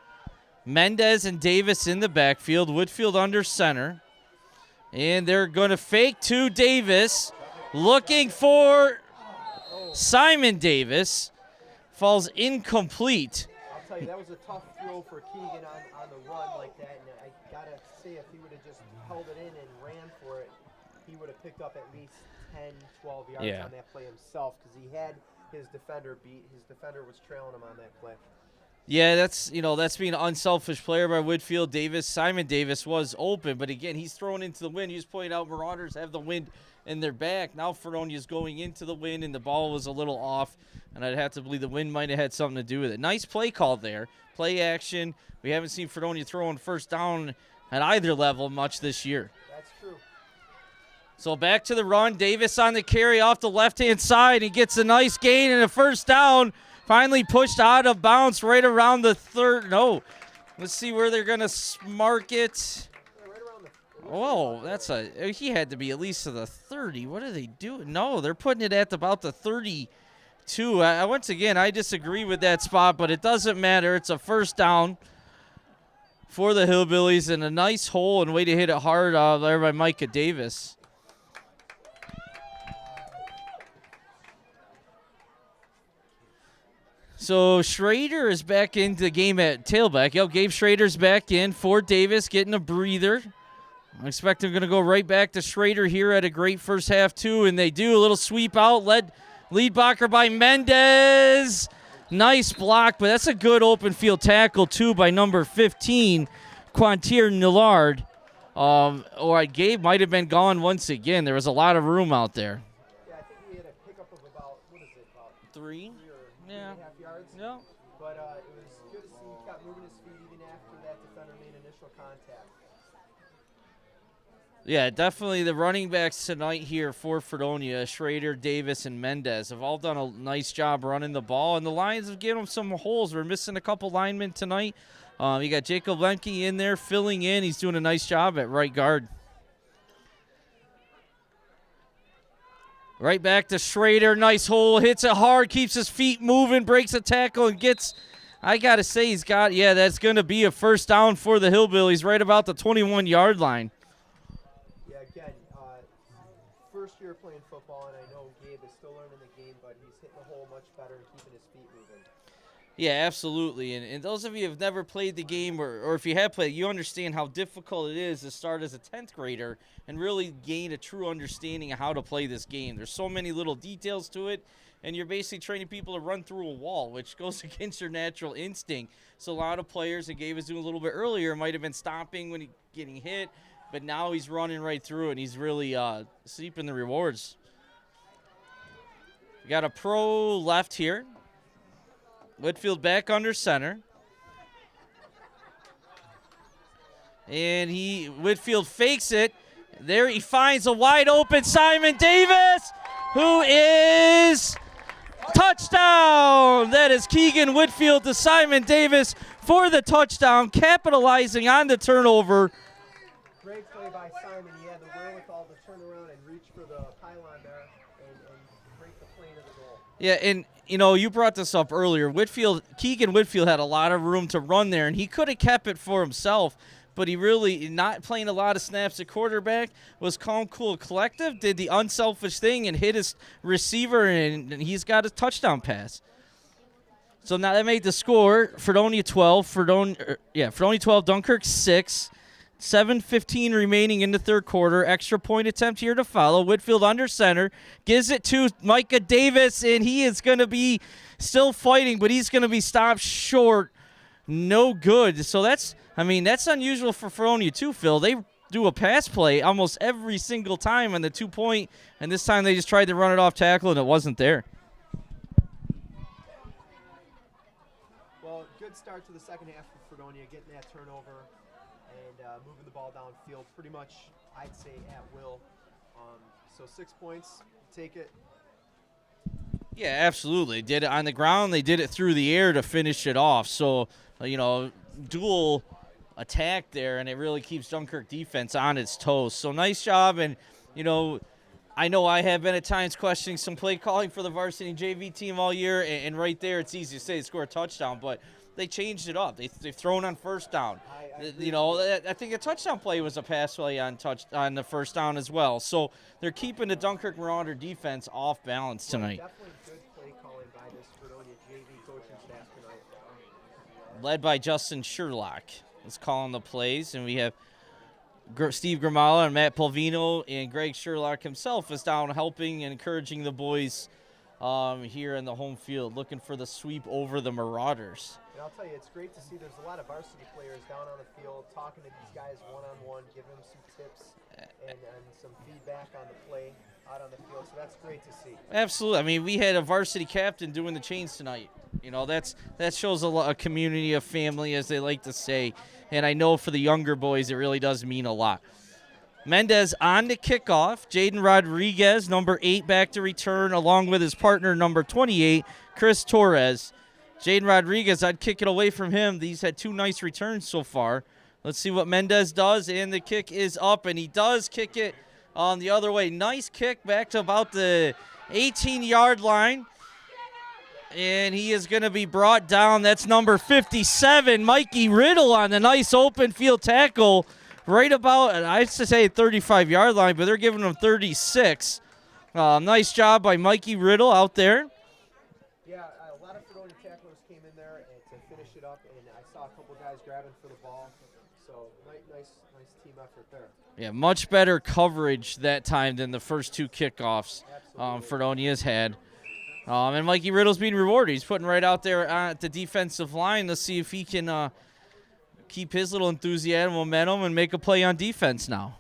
Mendez and Davis in the backfield. Woodfield under center. And they're going to fake to Davis. Looking for Simon Davis. Falls incomplete. I'll tell you, that was a tough throw for Keegan on the run like that. And I got to say, if he would have just held it in and ran for it, he would have picked up at least 10, 12 yards on that play himself, because he had his defender beat. His defender was trailing him on that play. Yeah, that's being an unselfish player by Whitfield. Simon Davis was open, but again, he's thrown into the wind. He's pointing out Marauders have the wind in their back. Now Fredonia's going into the wind, and the ball was a little off, and I'd have to believe the wind might have had something to do with it. Nice play call there. Play action. We haven't seen Fredonia throw on first down at either level much this year. That's true. So back to the run. Davis on the carry off the left-hand side. He gets a nice gain and a first down. Finally pushed out of bounds right around the third. No. Let's see where they're going to mark it. Right around the. Whoa, he had to be at least to the 30. What are they doing? No, they're putting it at about the 32. Once again, I disagree with that spot, but it doesn't matter. It's a first down for the Hillbillies and a nice hole and way to hit it hard there by Micah Davis. So Schrader is back into the game at tailback. Yep, Gabe Schrader's back in for Davis, getting a breather. I expect they're going to go right back to Schrader here at a great first half, too, and they do. A little sweep out, lead blocker by Mendez. Nice block, but that's a good open field tackle, too, by number 15, Quantier Nillard. Gabe might have been gone once again. There was a lot of room out there. Yeah, I think he had a pickup of about, about 3? Yeah. 3.5 yards. Yeah. But it was good to see he kept moving his feet even after that defender made initial contact. Yeah, definitely the running backs tonight here for Fredonia, Schrader, Davis, and Mendez have all done a nice job running the ball, and the Lions have given them some holes. We're missing a couple linemen tonight. You got Jacob Lemke in there filling in. He's doing a nice job at right guard. Right back to Schrader. Nice hole. Hits it hard. Keeps his feet moving. Breaks a tackle and gets, I got to say, that's going to be a first down for the Hillbillies right about the 21-yard line. Yeah, again, first year playing football, and I know Gabe is still learning the game, but he's hitting the hole much better and keeping his feet moving. Yeah, absolutely. And those of you who have never played the game, or if you have played, you understand how difficult it is to start as a 10th grader and really gain a true understanding of how to play this game. There's so many little details to it, and you're basically training people to run through a wall, which goes against your natural instinct. So a lot of players that Gabe was doing a little bit earlier might have been stopping when he getting hit, but now he's running right through it, and he's really seeping the rewards. We got a pro left here. Whitfield back under center. And Whitfield fakes it. There he finds a wide open Simon Davis, who is touchdown. That is Keegan Whitfield to Simon Davis for the touchdown, capitalizing on the turnover. Great play by Simon. He had the wherewithal to turn around and reach for the pylon there and break the plane of the goal. Yeah, and you brought this up earlier. Keegan Whitfield had a lot of room to run there, and he could have kept it for himself, but he really, not playing a lot of snaps at quarterback, was calm, cool, collective, did the unselfish thing and hit his receiver, and he's got a touchdown pass. So now that made the score Fredonia 12, Fredonia 12, Dunkirk 6. 7:15 remaining in the third quarter. Extra point attempt here to follow. Whitfield under center. Gives it to Micah Davis, and he is going to be still fighting, but he's going to be stopped short. No good. So that's unusual for Fredonia too, Phil. They do a pass play almost every single time on the 2-point, and this time they just tried to run it off tackle, and it wasn't there. Well, good start to the second half for Fredonia, getting that turnover and moving the ball downfield pretty much, I'd say, at will. So 6 points, take it. Yeah, absolutely. They did it on the ground. They did it through the air to finish it off. So, dual attack there, and it really keeps Dunkirk defense on its toes. So nice job. And, I know I have been at times questioning some play calling for the varsity JV team all year, and right there it's easy to say they score a touchdown, but they changed it up. They've thrown on first down. I think a touchdown play was a pass play on the first down as well. So they're keeping the Dunkirk Marauder defense off balance tonight. Definitely good play calling by this Fredonia JV coaching staff tonight. Led by Justin Sherlock is calling the plays, and we have Steve Grimala and Matt Polvino, and Greg Sherlock himself is down helping and encouraging the boys here in the home field, looking for the sweep over the Marauders. And I'll tell you, it's great to see there's a lot of varsity players down on the field talking to these guys one-on-one, giving them some tips and some feedback on the play out on the field. So that's great to see. Absolutely. I mean, we had a varsity captain doing the chains tonight. You know, that shows a community, a family, as they like to say. And I know for the younger boys, it really does mean a lot. Mendez on the kickoff. Jaden Rodriguez, number 8, back to return, along with his partner, number 28, Chris Torres. Jaden Rodriguez, I'd kick it away from him. He's had 2 nice returns so far. Let's see what Mendez does, and the kick is up, and he does kick it on the other way. Nice kick back to about the 18-yard line, and he is going to be brought down. That's number 57, Mikey Riddle, on the nice open field tackle right about, I used to say 35-yard line, but they're giving him 36. Nice job by Mikey Riddle out there. Yeah, a lot of Fredonia tacklers came in there and to finish it up, and I saw a couple guys grabbing for the ball. So nice team effort there. Yeah, much better coverage that time than the first 2 kickoffs Fredonia's had. And Mikey Riddle's being rewarded. He's putting right out there at the defensive line. Let's see if he can keep his little enthusiasm, momentum, and make a play on defense now.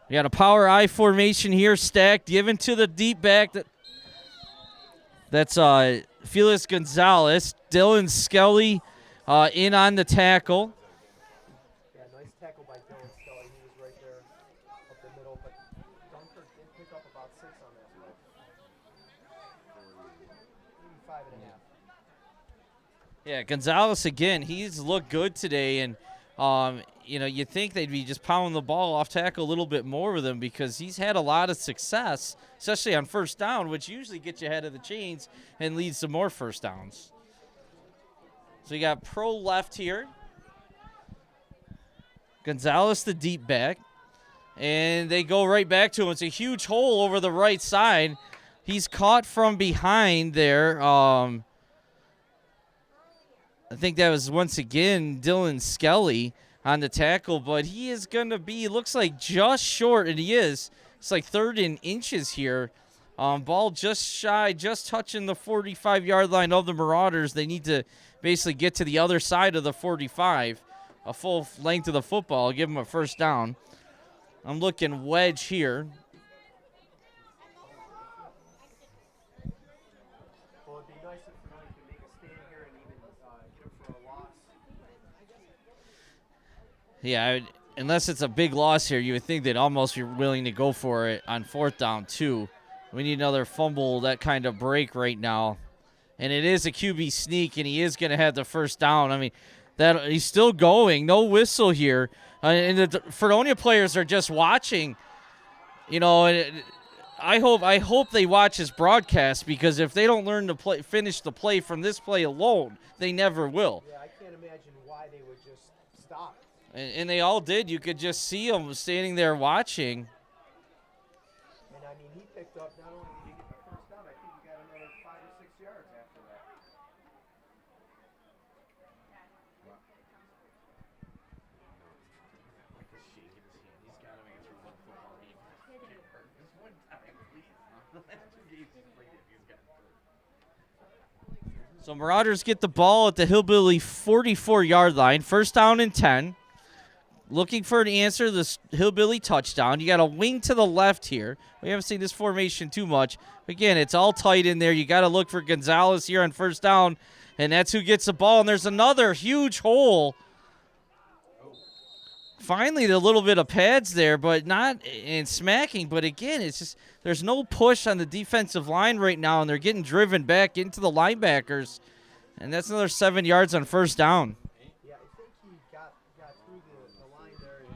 We got a power I formation here, stacked, given to the deep back. That's Felix Gonzalez. Dylan Skelly in on the tackle. Yeah, nice tackle by Dylan Skelly. He was right there up the middle, but Dunkirk did pick up about 6 on that play. Maybe 5.5. Yeah, Gonzalez again. He's looked good today, and you know, you'd think they'd be just pounding the ball off tackle a little bit more with him because he's had a lot of success, especially on first down, which usually gets you ahead of the chains and leads to more first downs. So you got pro left here. Gonzalez, the deep back. And they go right back to him. It's a huge hole over the right side. He's caught from behind there. I think that was, once again, Dylan Skelly on the tackle, but he is going to be, looks like just short, and he is. It's like 3rd in inches here. Ball just shy, just touching the 45-yard line of the Marauders. They need to basically get to the other side of the 45, a full length of the football, give them a first down. I'm looking wedge here. Well, it'd be nice if Fredonia could make a stand here and even get him for a loss. Yeah, unless it's a big loss here, you would think they'd almost be willing to go for it on 4th down, too. We need another fumble, that kind of break right now. And it is a QB sneak, and he is going to have the first down. I mean, that he's still going. No whistle here. And the Fredonia players are just watching. You know, and I hope they watch his broadcast, because if they don't learn to finish the play from this play alone, they never will. Yeah, I can't imagine why they would just stop. And they all did. You could just see them standing there watching. And I mean, he picked up, not only did he get the first down, I think he got another 5 or 6 yards after that. So Marauders get the ball at the Hillbilly 44-yard line. First down and 10. Looking for an answer, this Hillbilly touchdown. You got a wing to the left here. We haven't seen this formation too much. Again, it's all tight in there. You got to look for Gonzalez here on first down, and that's who gets the ball. And there's another huge hole. Finally, a little bit of pads there, but not in smacking. But again, it's just there's no push on the defensive line right now, and they're getting driven back into the linebackers. And that's another 7 yards on first down. Yeah, I think he got through the line there and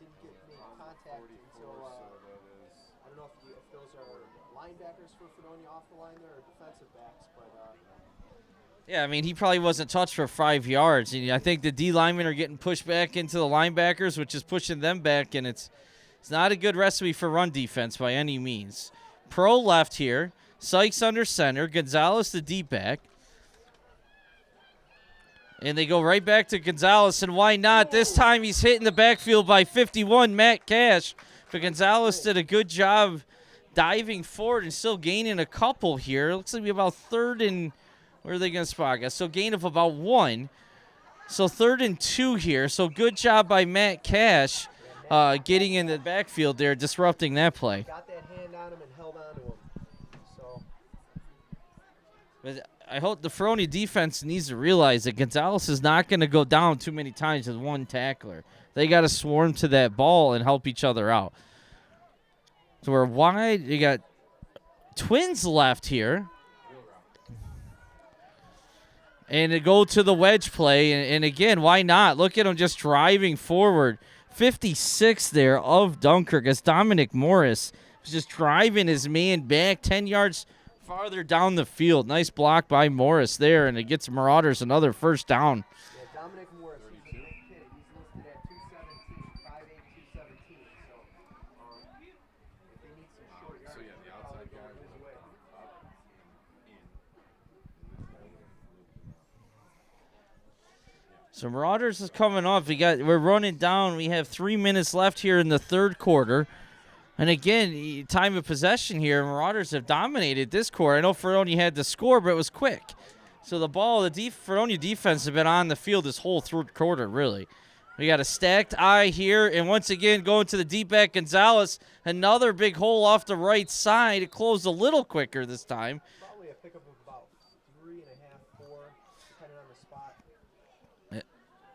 didn't make contact until, I don't know if those are linebackers for Fredonia off the line there or defensive backs, but Yeah, I mean, he probably wasn't touched for 5 yards. And I think the D linemen are getting pushed back into the linebackers, which is pushing them back, and it's not a good recipe for run defense by any means. Pro left here. Sykes under center. Gonzalez the deep back. And they go right back to Gonzalez, and why not? This time he's hit in the backfield by 51, Matt Cash. But Gonzalez did a good job diving forward and still gaining a couple here. Looks like we about third and where are they going to spot us? So gain of about 1. So 3rd and 2 here. So good job by Matt Cash getting in the backfield there, disrupting that play. Got that hand on him and held on to him. So But I hope the Fredonia defense needs to realize that Gonzalez is not going to go down too many times with one tackler. They got to swarm to that ball and help each other out. So we're wide. You got Twins left here. And to go to the wedge play. And again, why not? Look at him just driving forward. 56 there of Dunkirk as Dominic Morris was just driving his man back 10 yards farther down the field. Nice block by Morris there, and it gets Marauders another first down. yeah, Dominic Morris, he's a big kid. He's listed at 217, 5'8", 217. So if they need some short So yardage, yeah, the they'll probably outside go guy his was way. up and in. So Marauders is coming off. We're running down. We have 3 minutes left here in the third quarter. And again, time of possession here, Marauders have dominated this quarter. I know Fredonia had the score, but it was quick. So the ball, the Fredonia defense have been on the field this whole third quarter, really. We got a stacked eye here, and once again, going to the deep back, Gonzalez. Another big hole off the right side. It closed a little quicker this time. Probably a pickup of about 3.5, 4, depending on the spot.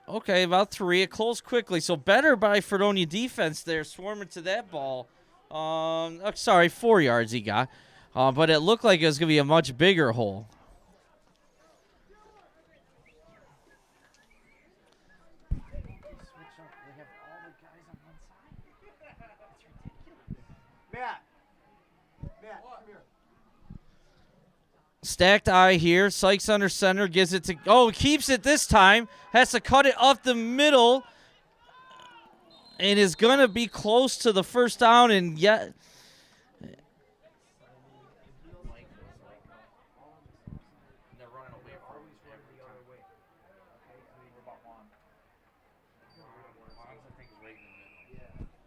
Okay, about 3. It closed quickly. So better by Fredonia defense there, swarming to that ball. 4 yards he got. But it looked like it was going to be a much bigger hole. Matt, come here. Stacked eye here. Sykes under center. Gives it to... Oh, keeps it this time. Has to cut it up the middle. And is going to be close to the first down. And yet...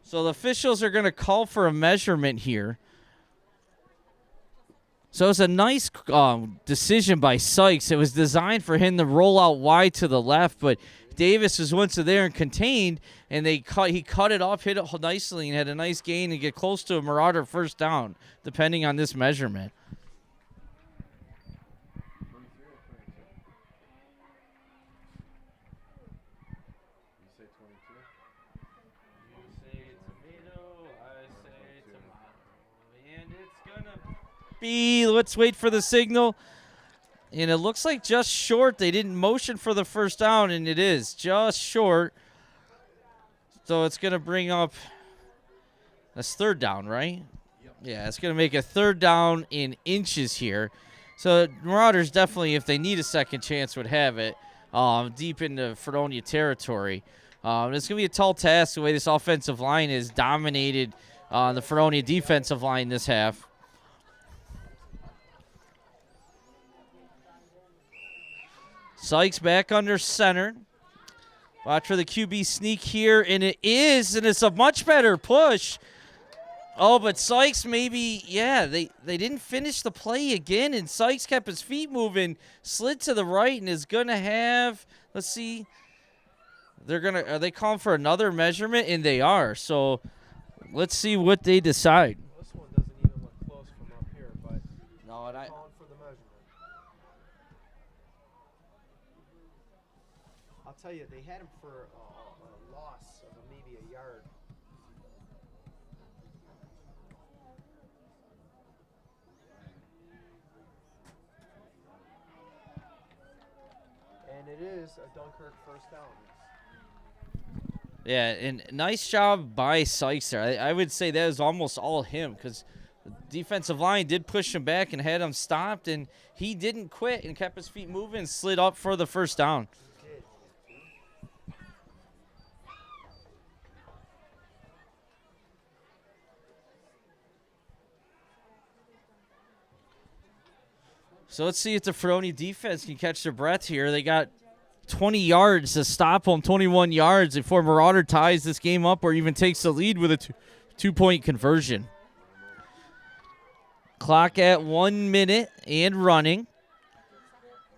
So the officials are going to call for a measurement here. So it's a nice decision by Sykes. It was designed for him to roll out wide to the left, but Davis was once there and contained, and he cut it off, hit it nicely, and had a nice gain and get close to a Marauder first down, depending on this measurement. Let's wait for the signal. And it looks like just short. They didn't motion for the first down, and it is just short. So it's going to bring up, that's third down, right? Yep. Yeah, it's going to make a third down in inches here. So Marauders definitely, if they need a second chance, would have it deep into Fredonia territory. It's going to be a tall task the way this offensive line is dominated the Fredonia defensive line this half. Sykes back under center. Watch for the QB sneak here, and it's a much better push. Oh, but Sykes maybe, they didn't finish the play again, and Sykes kept his feet moving, slid to the right, and is going to have, let's see, are they calling for another measurement? And they are, so let's see what they decide. This one doesn't even look close from up here, but No, and calling for the measurement. I'll tell you, they had him for a loss of maybe a yard. And it is a Dunkirk first down. Yeah, and nice job by Sykes there. I would say that was almost all him because the defensive line did push him back and had him stopped, and he didn't quit and kept his feet moving and slid up for the first down. So let's see if the Fredonia defense can catch their breath here. They got 20 yards to stop them, 21 yards before Marauder ties this game up or even takes the lead with a two-point conversion. Clock at 1 minute and running.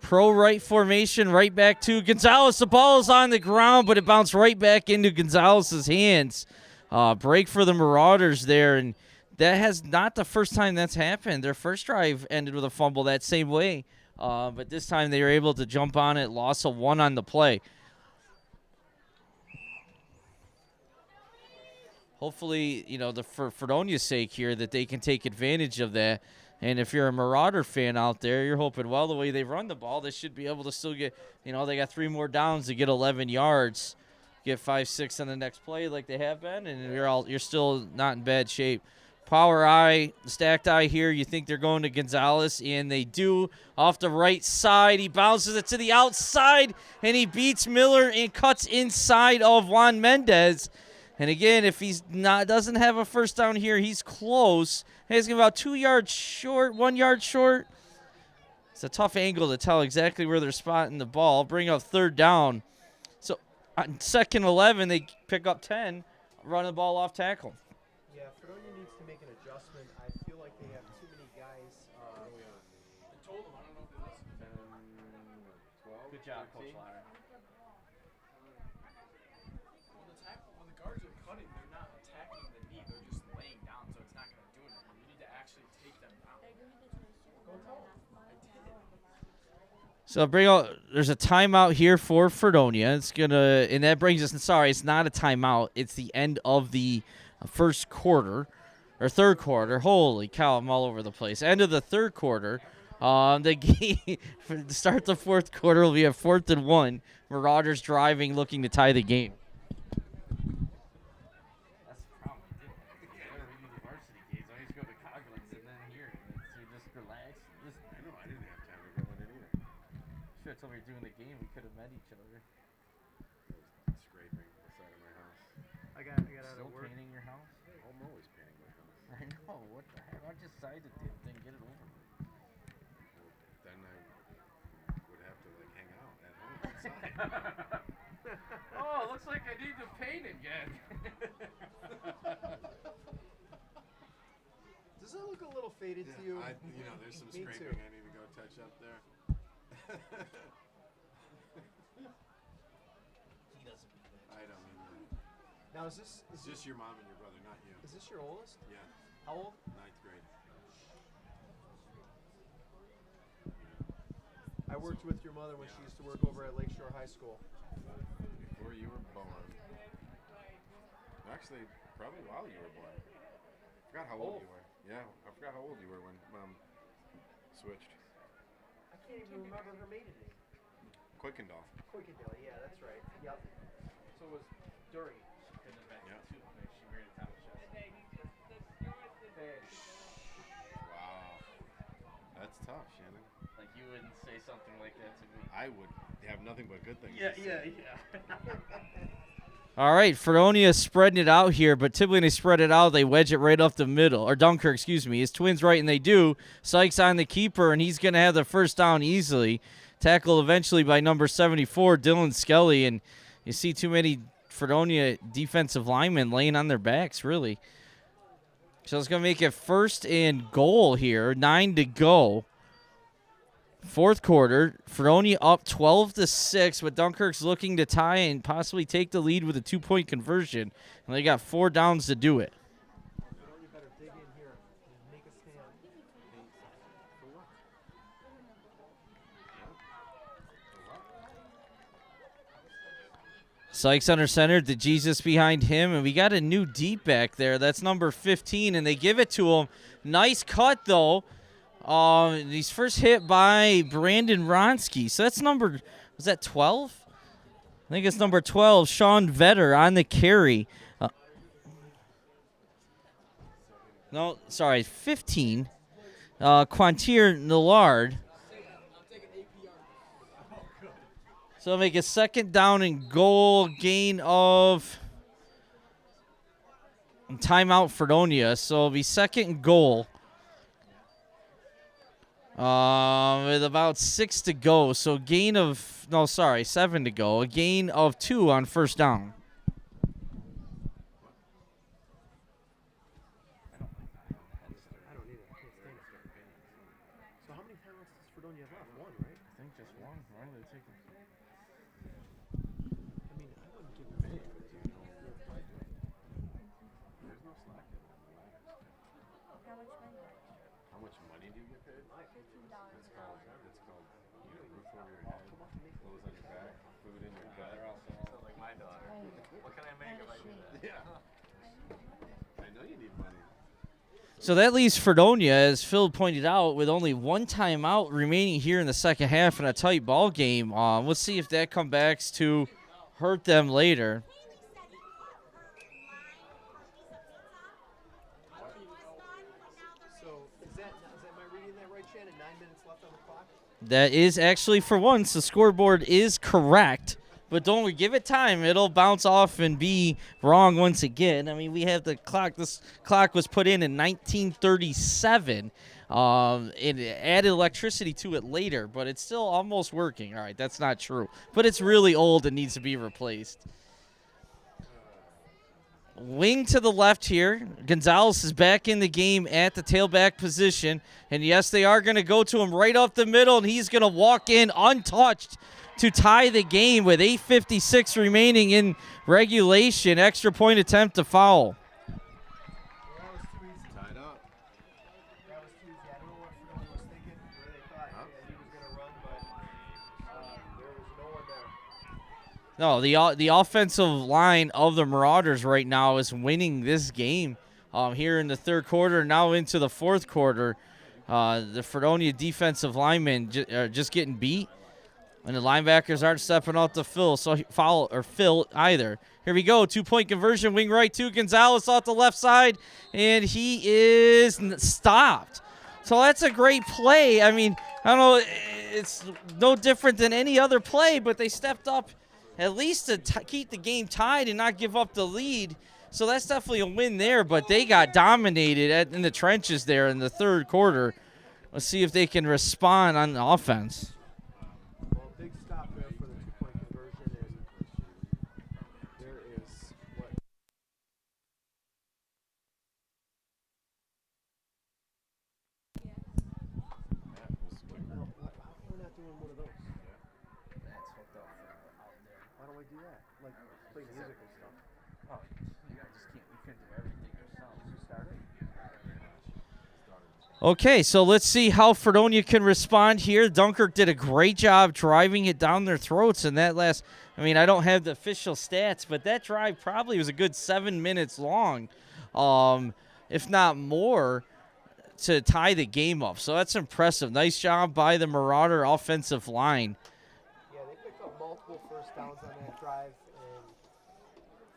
Pro right formation, right back to Gonzalez. The ball is on the ground, but it bounced right back into Gonzalez's hands. Break for the Marauders there, and that has not the first time that's happened. Their first drive ended with a fumble that same way, but this time they were able to jump on it, loss of 1 on the play. Hopefully, for Fredonia's sake here, that they can take advantage of that. And if you're a Marauder fan out there, you're hoping, well, the way they run the ball, they should be able to still get, they got 3 more downs to get 11 yards, get 5-6 on the next play like they have been, and you're still not in bad shape. Power eye, stacked eye here. You think they're going to Gonzalez, and they do. Off the right side, he bounces it to the outside, and he beats Miller and cuts inside of Juan Mendez. And again, if doesn't have a first down here, he's close. He's about 2 yards short, 1 yard short. It's a tough angle to tell exactly where they're spotting the ball. Bring up 3rd down. So on 2nd 11, they pick up 10, run the ball off tackle. Yeah, Fredonia needs to make an adjustment. I feel like they have too many guys. I told them, I don't know if they listened. 10, 12, Good job, 13. Coach Lauder. When the guards are cutting, they're not attacking the knee. They're just laying down, so it's not going to do anything. You need to actually take them down. So there's a timeout here for Fredonia. And that brings us, sorry, it's not a timeout. It's the end of the first quarter, or third quarter. Holy cow, I'm all over the place. End of the third quarter. The game, to start the fourth quarter, will be a 4th and 1. Marauders driving, looking to tie the game. That's the problem. Whenever we do the varsity games, I always go to Coglins and then here. So just relax. I know, I didn't have time to go in it either. Sure, until we were doing the game, we could have met each other. Scraping the side of my house. I got out Still of work. painting your house? I'm always painting my house. I know. What the heck? Why don't you side the damn thing? Get it over with. Then I would have to hang out at home outside. Oh, looks like I need to paint again. Does it look a little faded to you? There's some Me scraping too. I need to go touch up there. I don't mean that. Now is this It's just your mom and your brother, not you. is this your oldest? Yeah, How old? 9th grade. I worked with your mother when she used to work over at Lakeshore High School. Before you were born. Actually, probably while you were born. I forgot how old you were. Yeah, I forgot how old you were when Mom switched. I can't even remember her maiden name. Quickendall. Quickendale, yeah, that's right. Yep. So it was Dury. Couldn't have been Yeah. too quick. She married a Thomas Jefferson. Wow. That's tough, Shannon. Like, you wouldn't say something like that to me. I would have nothing but good things to say. yeah. All right, Fredonia spreading it out here, but typically when they spread it out, they wedge it right up the middle. Or Dunkirk, excuse me. His twins right, and they do. Sykes on the keeper, and he's going to have the first down easily. Tackled eventually by number 74, Dylan Skelly. And you see too many Fredonia defensive linemen laying on their backs, really. So it's going to make it 1st and goal here. 9 to go. Fourth quarter, Fredonia up 12-6, but Dunkirk's looking to tie and possibly take the lead with a 2-point conversion. And they got 4 downs to do it. You better dig in here and make a stand. Sykes under center, the Jesus behind him, and we got a new deep back there. That's number 15, and they give it to him. Nice cut, though. He's first hit by Brandon Ronsky. So that's was that 12? I think it's number 12, Sean Vetter on the carry. No, sorry, 15. Quantier Nillard. So make a 2nd down and goal, gain of timeout Fredonia. So it'll be 2nd and goal. With about 6 to go. So gain of, no, sorry, 7 to go. A gain of 2 on first down. I don't either. I can't stand it. So how many timeouts does Fredonia have left? One, right? I think just one. Why are they taking? I mean, I wouldn't give them any. There's no slack in that. How much money do you get paid? That's called, you know, roof over your head, clothes on your back, food in your gut. Sounds like my daughter. What can I make if I do that? Yeah. I know you need money. So that leaves Fredonia, as Phil pointed out, with only 1 timeout remaining here in the second half in a tight ball game. Let's see if that comes back to hurt them later. So is that am I reading that right, Shannon? 9 minutes left on the clock. That is actually, for once, the scoreboard is correct. But don't we give it time, it'll bounce off and be wrong once again. I mean, we have the clock. This clock was put in 1937. It added electricity to it later, but it's still almost working. All right, that's not true. But it's really old and needs to be replaced. Wing to the left here. Gonzalez is back in the game at the tailback position. And, yes, they are going to go to him right up the middle, and he's going to walk in untouched to tie the game with 8:56 remaining in regulation. Extra point attempt to foul. That was too easy. Tied up. That was too easy. I don't know what Fredonia was thinking, where they thought he was going to run, but there was no one there. No, the offensive line of the Marauders right now is winning this game here in the third quarter, now into the fourth quarter. The Fredonia defensive linemen are just getting beat, and the linebackers aren't stepping out to fill either. Here we go, 2-point conversion, wing right to Gonzalez off the left side, and he is stopped. So that's a great play. I mean, I don't know, it's no different than any other play, but they stepped up at least to keep the game tied and not give up the lead. So that's definitely a win there, but they got dominated in the trenches there in the third quarter. Let's see if they can respond on offense. Well, big stop there for the 2-point conversion, and there is what? No, how come we're not doing one of those? That's hooked up out there. Why don't we do that? Like play music and stuff. Oh, you guys just can't. You couldn't do everything yourselves. You started. Okay, so let's see how Fredonia can respond here. Dunkirk did a great job driving it down their throats in that last. I mean, I don't have the official stats, but that drive probably was a good 7 minutes long, if not more, to tie the game up. So that's impressive. Nice job by the Marauder offensive line. Yeah, they picked up multiple first downs on that drive and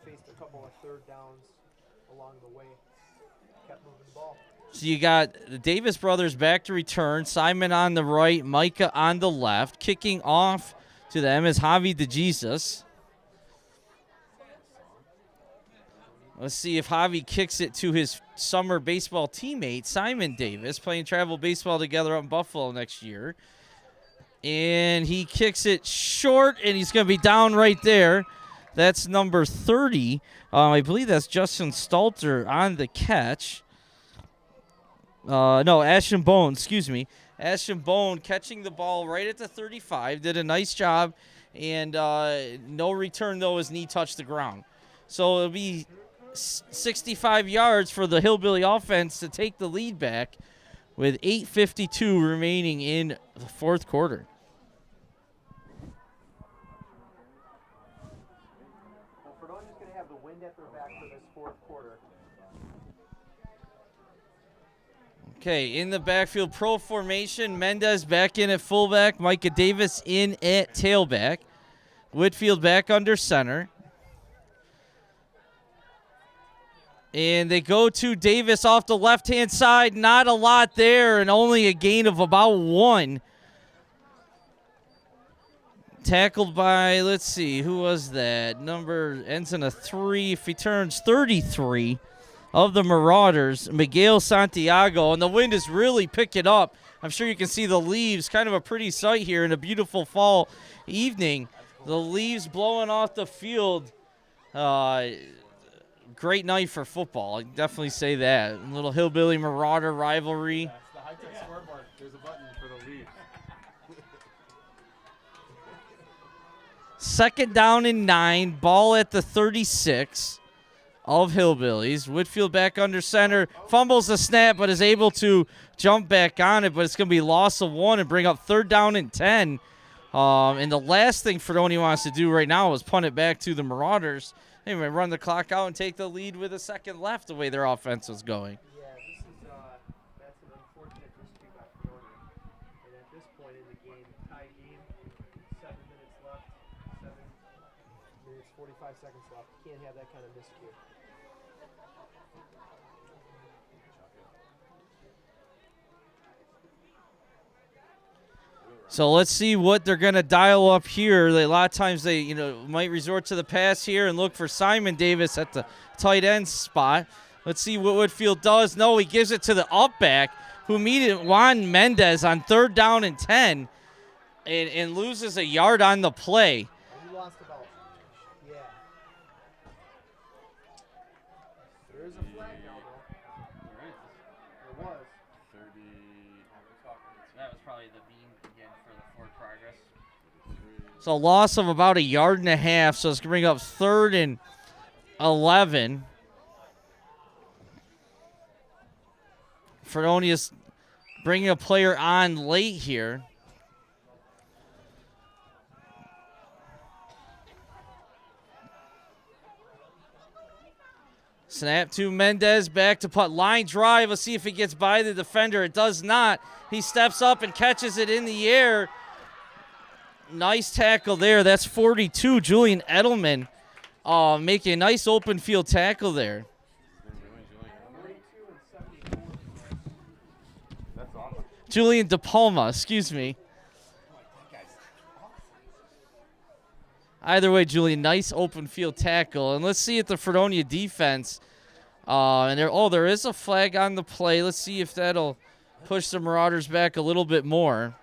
faced a couple of third downs along the way. Kept moving the ball. So you got the Davis brothers back to return. Simon on the right, Micah on the left. Kicking off to them is Javi DeJesus. Let's see if Javi kicks it to his summer baseball teammate, Simon Davis, playing travel baseball together up in Buffalo next year. And he kicks it short, and he's going to be down right there. That's number 30. I believe that's Justin Stalter on the catch. No, Ashton Bone, excuse me. Ashton Bone catching the ball right at the 35. Did a nice job. And no return, though, his knee touched the ground. So it'll be 65 yards for the Hillbilly offense to take the lead back with 8:52 remaining in the fourth quarter. Well, Fredonia's going to have the wind at their back for this fourth quarter. Okay, in the backfield, pro formation. Mendez back in at fullback. Micah Davis in at tailback. Whitfield back under center. And they go to Davis off the left-hand side. Not a lot there, and only a gain of about 1. Tackled by, let's see, who was that? Number ends in a 3. If he turns 33, of the Marauders, Miguel Santiago, and the wind is really picking up. I'm sure you can see the leaves, kind of a pretty sight here in a beautiful fall evening. The leaves blowing off the field. Great night for football. I can definitely say that. A little Hillbilly Marauder rivalry. That's the high-tech scoreboard. There's a button for the lead. Second down and 9, ball at the 36 of Hillbillies. Whitfield back under center, fumbles the snap, but is able to jump back on it, but it's going to be loss of 1 and bring up third down and 10. And the last thing Fredonia wants to do right now is punt it back to the Marauders. They might run the clock out and take the lead with a second left the way their offense was going. Yeah, that's an unfortunate miscue by Fredonia. And at this point in the game, tie game, 7 minutes left, 7 minutes, 45 seconds left. Can't have that kind of miscue. So let's see what they're going to dial up here. A lot of times they, might resort to the pass here and look for Simon Davis at the tight end spot. Let's see what Whitfield does. No, he gives it to the up back, who meted Juan Mendez on third down and 10 and loses a yard on the play. He lost the ball. Yeah. There is a flag now, though. There was. 30. That was probably the beam again for the forward progress. So loss of about a yard and a half, so it's going to bring up third and 11. Fredonia's bringing a player on late here. Snap to Mendez, back to punt. Line drive. Let's see if it gets by the defender. It does not. He steps up and catches it in the air. Nice tackle there. That's 42. Julian Edelman making a nice open field tackle there. That's awesome. Julian De Palma, excuse me. Either way, Julian, nice open field tackle. And let's see if the Fredonia defense, there is a flag on the play. Let's see if that'll push the Marauders back a little bit more.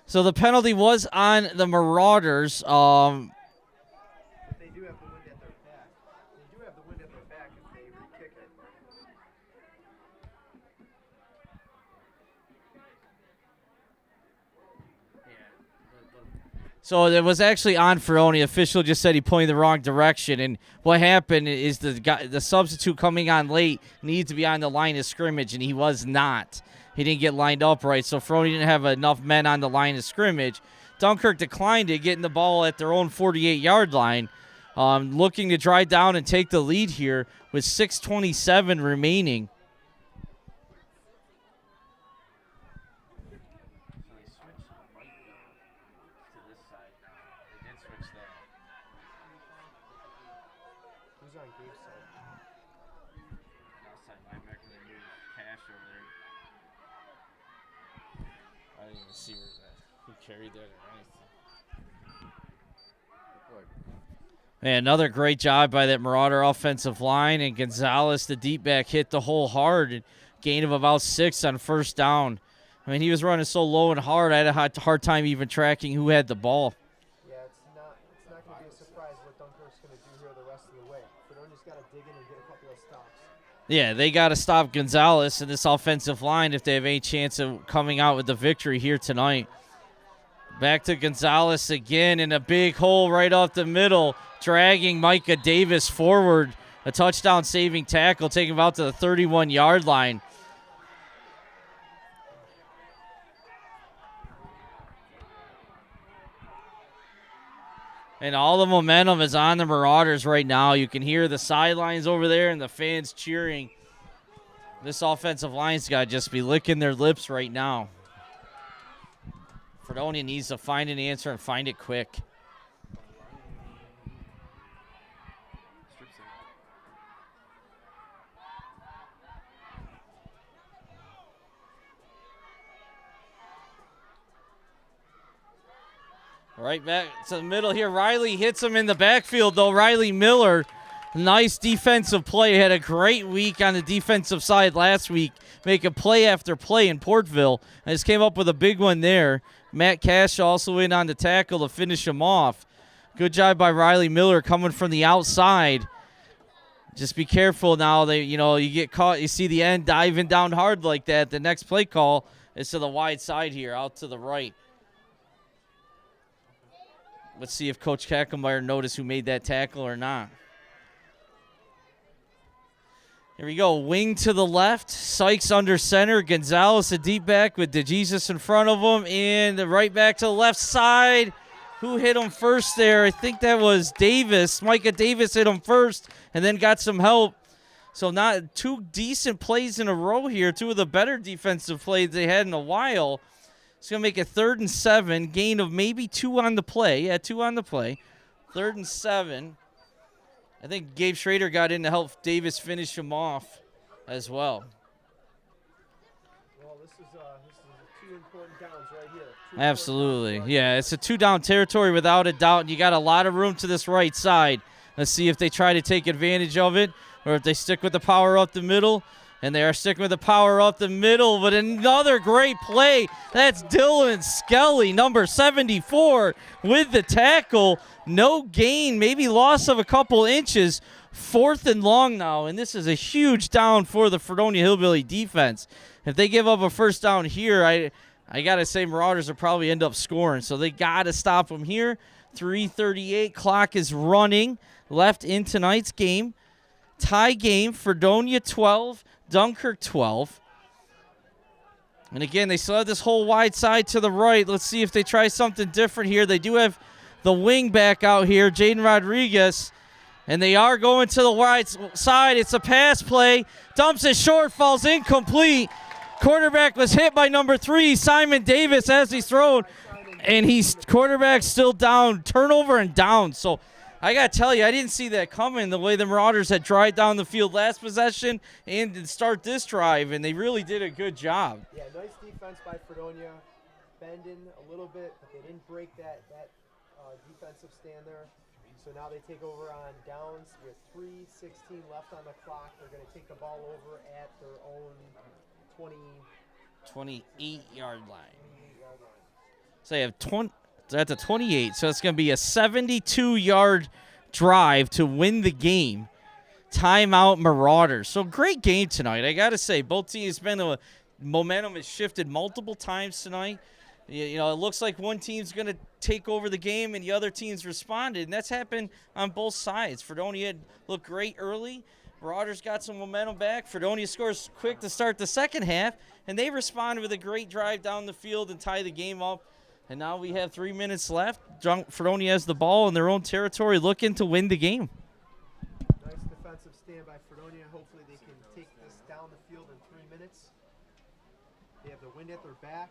So the penalty was on the Marauders. But they do have the wind at their back. They do have the wind at their back if they re-kick it. So it was actually on Fredonia. Official just said he pointed the wrong direction, and what happened is the substitute coming on late needs to be on the line of scrimmage, and he was not. He didn't get lined up right, so Fredonia didn't have enough men on the line of scrimmage. Dunkirk declined it, getting the ball at their own 48-yard line, looking to drive down and take the lead here with 6:27 remaining. Who's on Gabe's side? Outside linebacker, they moved Cash over there. I didn't even see who carried that or anything. Man, another great job by that Marauder offensive line, and Gonzalez, the deep back, hit the hole hard, and gain of about 6 on first down. I mean, he was running so low and hard, I had a hard time even tracking who had the ball. Yeah, it's not going to be a surprise what Dunkirk's going to do here the rest of the way. Fredonia's got to dig in and get a couple of stops. Yeah, they got to stop Gonzalez and this offensive line if they have any chance of coming out with the victory here tonight. Back to Gonzalez again in a big hole right off the middle, dragging Micah Davis forward. A touchdown-saving tackle, taking him out to the 31-yard line. And all the momentum is on the Marauders right now. You can hear the sidelines over there and the fans cheering. This offensive line's got to just be licking their lips right now. Fredonia needs to find an answer and find it quick. Right back to the middle here. Riley hits him in the backfield, though. Riley Miller, nice defensive play. Had a great week on the defensive side last week, making play after play in Portville. And just came up with a big one there. Matt Cash also in on the tackle to finish him off. Good job by Riley Miller coming from the outside. Just be careful now. You get caught. You see the end diving down hard like that. The next play call is to the wide side here, out to the right. Let's see if Coach Kackelmeyer noticed who made that tackle or not. Here we go. Wing to the left. Sykes under center. Gonzalez, a deep back with DeJesus in front of him. And the right back to the left side. Who hit him first there? I think that was Davis. Micah Davis hit him first and then got some help. So not two decent plays in a row here. Two of the better defensive plays they had in a while. It's going to make it 3rd and 7. Gain of maybe 2 on the play. Yeah, 2 on the play. 3rd and 7. I think Gabe Schrader got in to help Davis finish him off as well. Well, this is 2 important downs right here. Absolutely. Yeah, it's a 2-down territory without a doubt, and you got a lot of room to this right side. Let's see if they try to take advantage of it or if they stick with the power up the middle. And they are sticking with the power up the middle, but another great play. That's Dylan Skelly, number 74, with the tackle. No gain, maybe loss of a couple inches. 4th and long now, and this is a huge down for the Fredonia Hillbilly defense. If they give up a first down here, I got to say Marauders will probably end up scoring, so they got to stop them here. 3:38, clock is running left in tonight's game. Tie game, Fredonia 12. Dunkirk 12. And again, they still have this whole wide side to the right. Let's see if they try something different here. They do have the wing back out here, Jaden Rodriguez. And they are going to the wide side. It's a pass play. Dumps it short, falls incomplete. Quarterback was hit by number 3, Simon Davis, as he's thrown. And quarterback still down. Turnover and down. So I got to tell you, I didn't see that coming the way the Marauders had drive down the field last possession and to start this drive, and they really did a good job. Yeah, nice defense by Fredonia, bending a little bit, but they didn't break that defensive stand there. So now they take over on downs with 3:16 left on the clock. They're going to take the ball over at their own 28-yard line. So they have 20. They're at the 28, so it's going to be a 72-yard drive to win the game. Timeout Marauders. So great game tonight. I got to say, both teams momentum has shifted multiple times tonight. It looks like one team's going to take over the game and the other team's responded, and that's happened on both sides. Fredonia looked great early. Marauders got some momentum back. Fredonia scores quick to start the second half, and they responded with a great drive down the field and tie the game up. And now we have 3 minutes left. Fredonia has the ball in their own territory looking to win the game. Nice defensive stand by Fredonia. Hopefully they can take this down the field in 3 minutes. They have the wind at their back.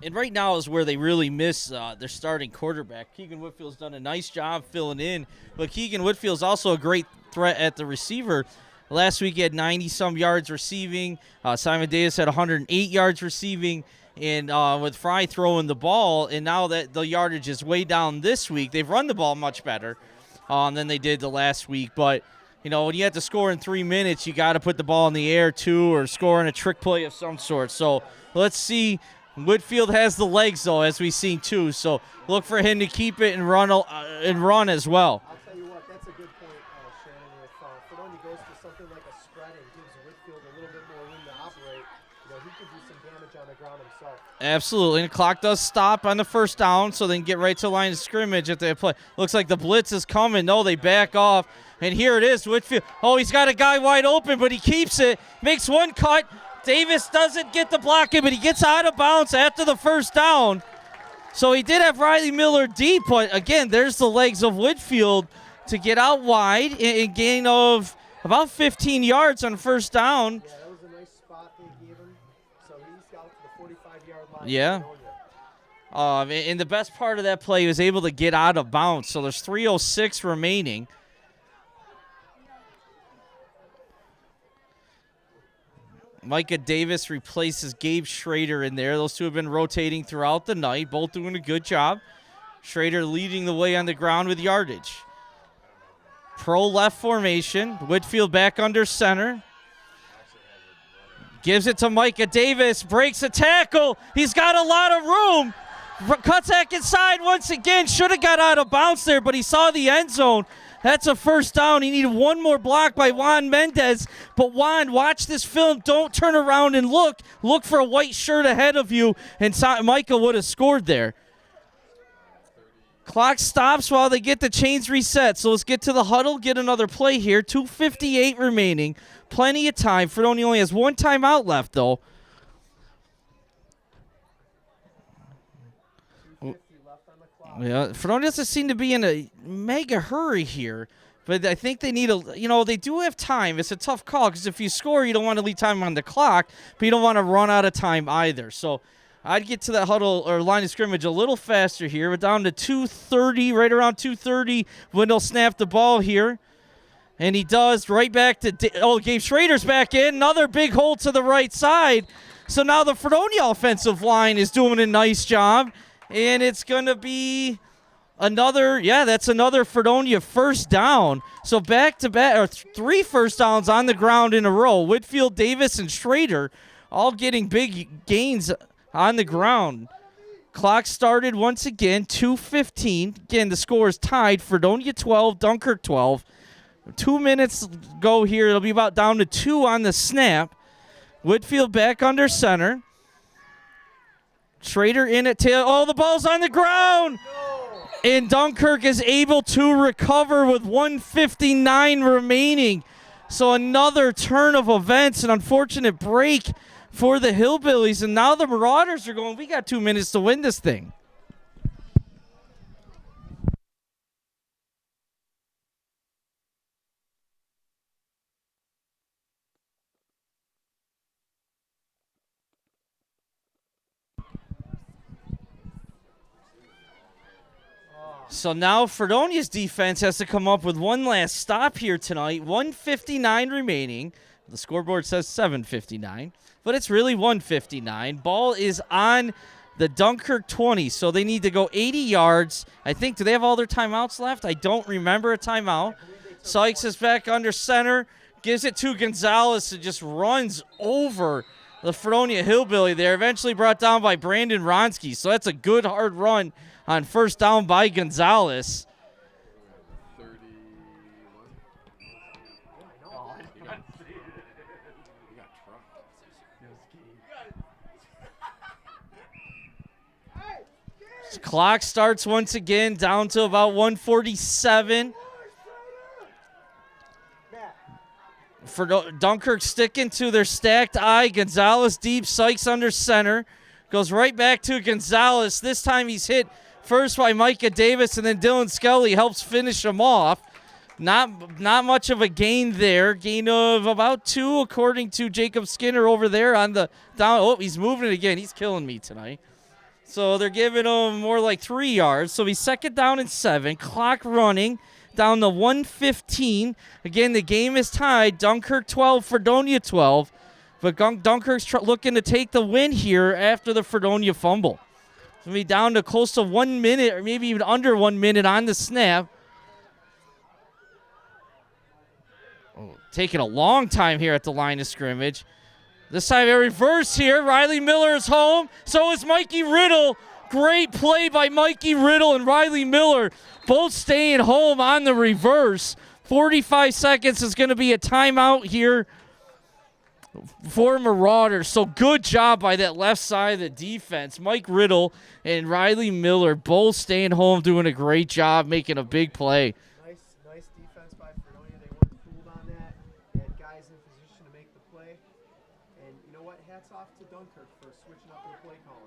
And right now is where they really miss their starting quarterback. Keegan Whitfield's done a nice job filling in, but Keegan Whitfield's also a great threat at the receiver. Last week he had 90-some yards receiving. Simon Davis had 108 yards receiving, and with Fry throwing the ball, and now that the yardage is way down this week, they've run the ball much better than they did the last week. But, when you have to score in 3 minutes, you got to put the ball in the air, too, or score in a trick play of some sort. So let's see. Whitfield has the legs, though, as we've seen, too. So look for him to keep it and run as well. I'll tell you what, that's a good point, Shannon. If Fredonia goes to something like a spread and gives Whitfield a little bit more room to operate, he could do some damage on the ground himself. Absolutely. And the clock does stop on the first down, so they can get right to the line of scrimmage if they play. Looks like the blitz is coming. No, they back off. And here it is, Whitfield. Oh, he's got a guy wide open, but he keeps it. Makes one cut. Davis doesn't get the blocking, but he gets out of bounds after the first down. So he did have Riley Miller deep, but again, there's the legs of Whitfield to get out wide and gain of about 15 yards on first down. Yeah, that was a nice spot they gave him. So he's got to the 45-yard line. Yeah. And the best part of that play, he was able to get out of bounds. So there's 3:06 remaining. Micah Davis replaces Gabe Schrader in there. Those two have been rotating throughout the night, both doing a good job. Schrader leading the way on the ground with yardage. Pro left formation. Whitfield back under center. Gives it to Micah Davis. Breaks a tackle. He's got a lot of room. Cuts back inside once again. Should have got out of bounds there, but he saw the end zone. That's a first down. He needed one more block by Juan Mendez. But Juan, watch this film. Don't turn around and look. Look for a white shirt ahead of you, and Micah would have scored there. Clock stops while they get the chains reset. So let's get to the huddle, get another play here. 2:58 remaining. Plenty of time. Fredonia only has one timeout left, though. Yeah, Fredonia doesn't seem to be in a mega hurry here, but I think they need they do have time. It's a tough call because if you score, you don't want to leave time on the clock, but you don't want to run out of time either. So I'd get to that huddle or line of scrimmage a little faster here. We're down to 2:30, right around 2:30 when they'll snap the ball here. And he does right back to Gabe Schrader's back in. Another big hole to the right side. So now the Fredonia offensive line is doing a nice job. And it's going to be that's another Fredonia first down. So back-to-back, or 3 first downs on the ground in a row. Whitfield, Davis, and Schrader all getting big gains on the ground. Clock started once again, 2:15. Again, the score is tied, Fredonia 12, Dunkirk 12. 2 minutes go here. It'll be about down to 2 on the snap. Whitfield back under center. Schrader in at tail. Oh, the ball's on the ground. And Dunkirk is able to recover with 1:59 remaining. So another turn of events, an unfortunate break for the Hillbillies. And now the Marauders are going, we got 2 minutes to win this thing. So now Fredonia's defense has to come up with one last stop here tonight. 1:59 remaining. The scoreboard says 7:59, but it's really 1:59. Ball is on the Dunkirk 20, so they need to go 80 yards. I think, do they have all their timeouts left? I don't remember a timeout. Sykes is back under center, gives it to Gonzalez and just runs over the Fredonia Hillbilly there. Eventually brought down by Brandon Ronsky, so that's a good hard run on first down by Gonzalez. 31. He got trucked. Clock starts once again, down to about 1:47. For Dunkirk sticking to their stacked eye. Gonzalez deep, Sykes under center. Goes right back to Gonzalez. This time he's hit first by Micah Davis, and then Dylan Skelly helps finish him off. Not much of a gain there. Gain of about 2, according to Jacob Skinner over there on the down. Oh, he's moving it again. He's killing me tonight. So they're giving him more like 3 yards. So he's second down and 7. Clock running down to 1:15. Again, the game is tied. Dunkirk 12, Fredonia 12. But Dunkirk's looking to take the win here after the Fredonia fumble. It's going to be down to close to 1 minute or maybe even under 1 minute on the snap. Oh, taking a long time here at the line of scrimmage. This time a reverse here. Riley Miller is home. So is Mikey Riddle. Great play by Mikey Riddle and Riley Miller. Both staying home on the reverse. 45 seconds is going to be a timeout here for Marauders. So good job by that left side of the defense. Mike Riddle and Riley Miller both staying home, doing a great job, making a big play. Nice defense by Fredonia. They weren't fooled on that. They had guys in position to make the play. And you know what? hats off to Dunkirk for switching up their play caller.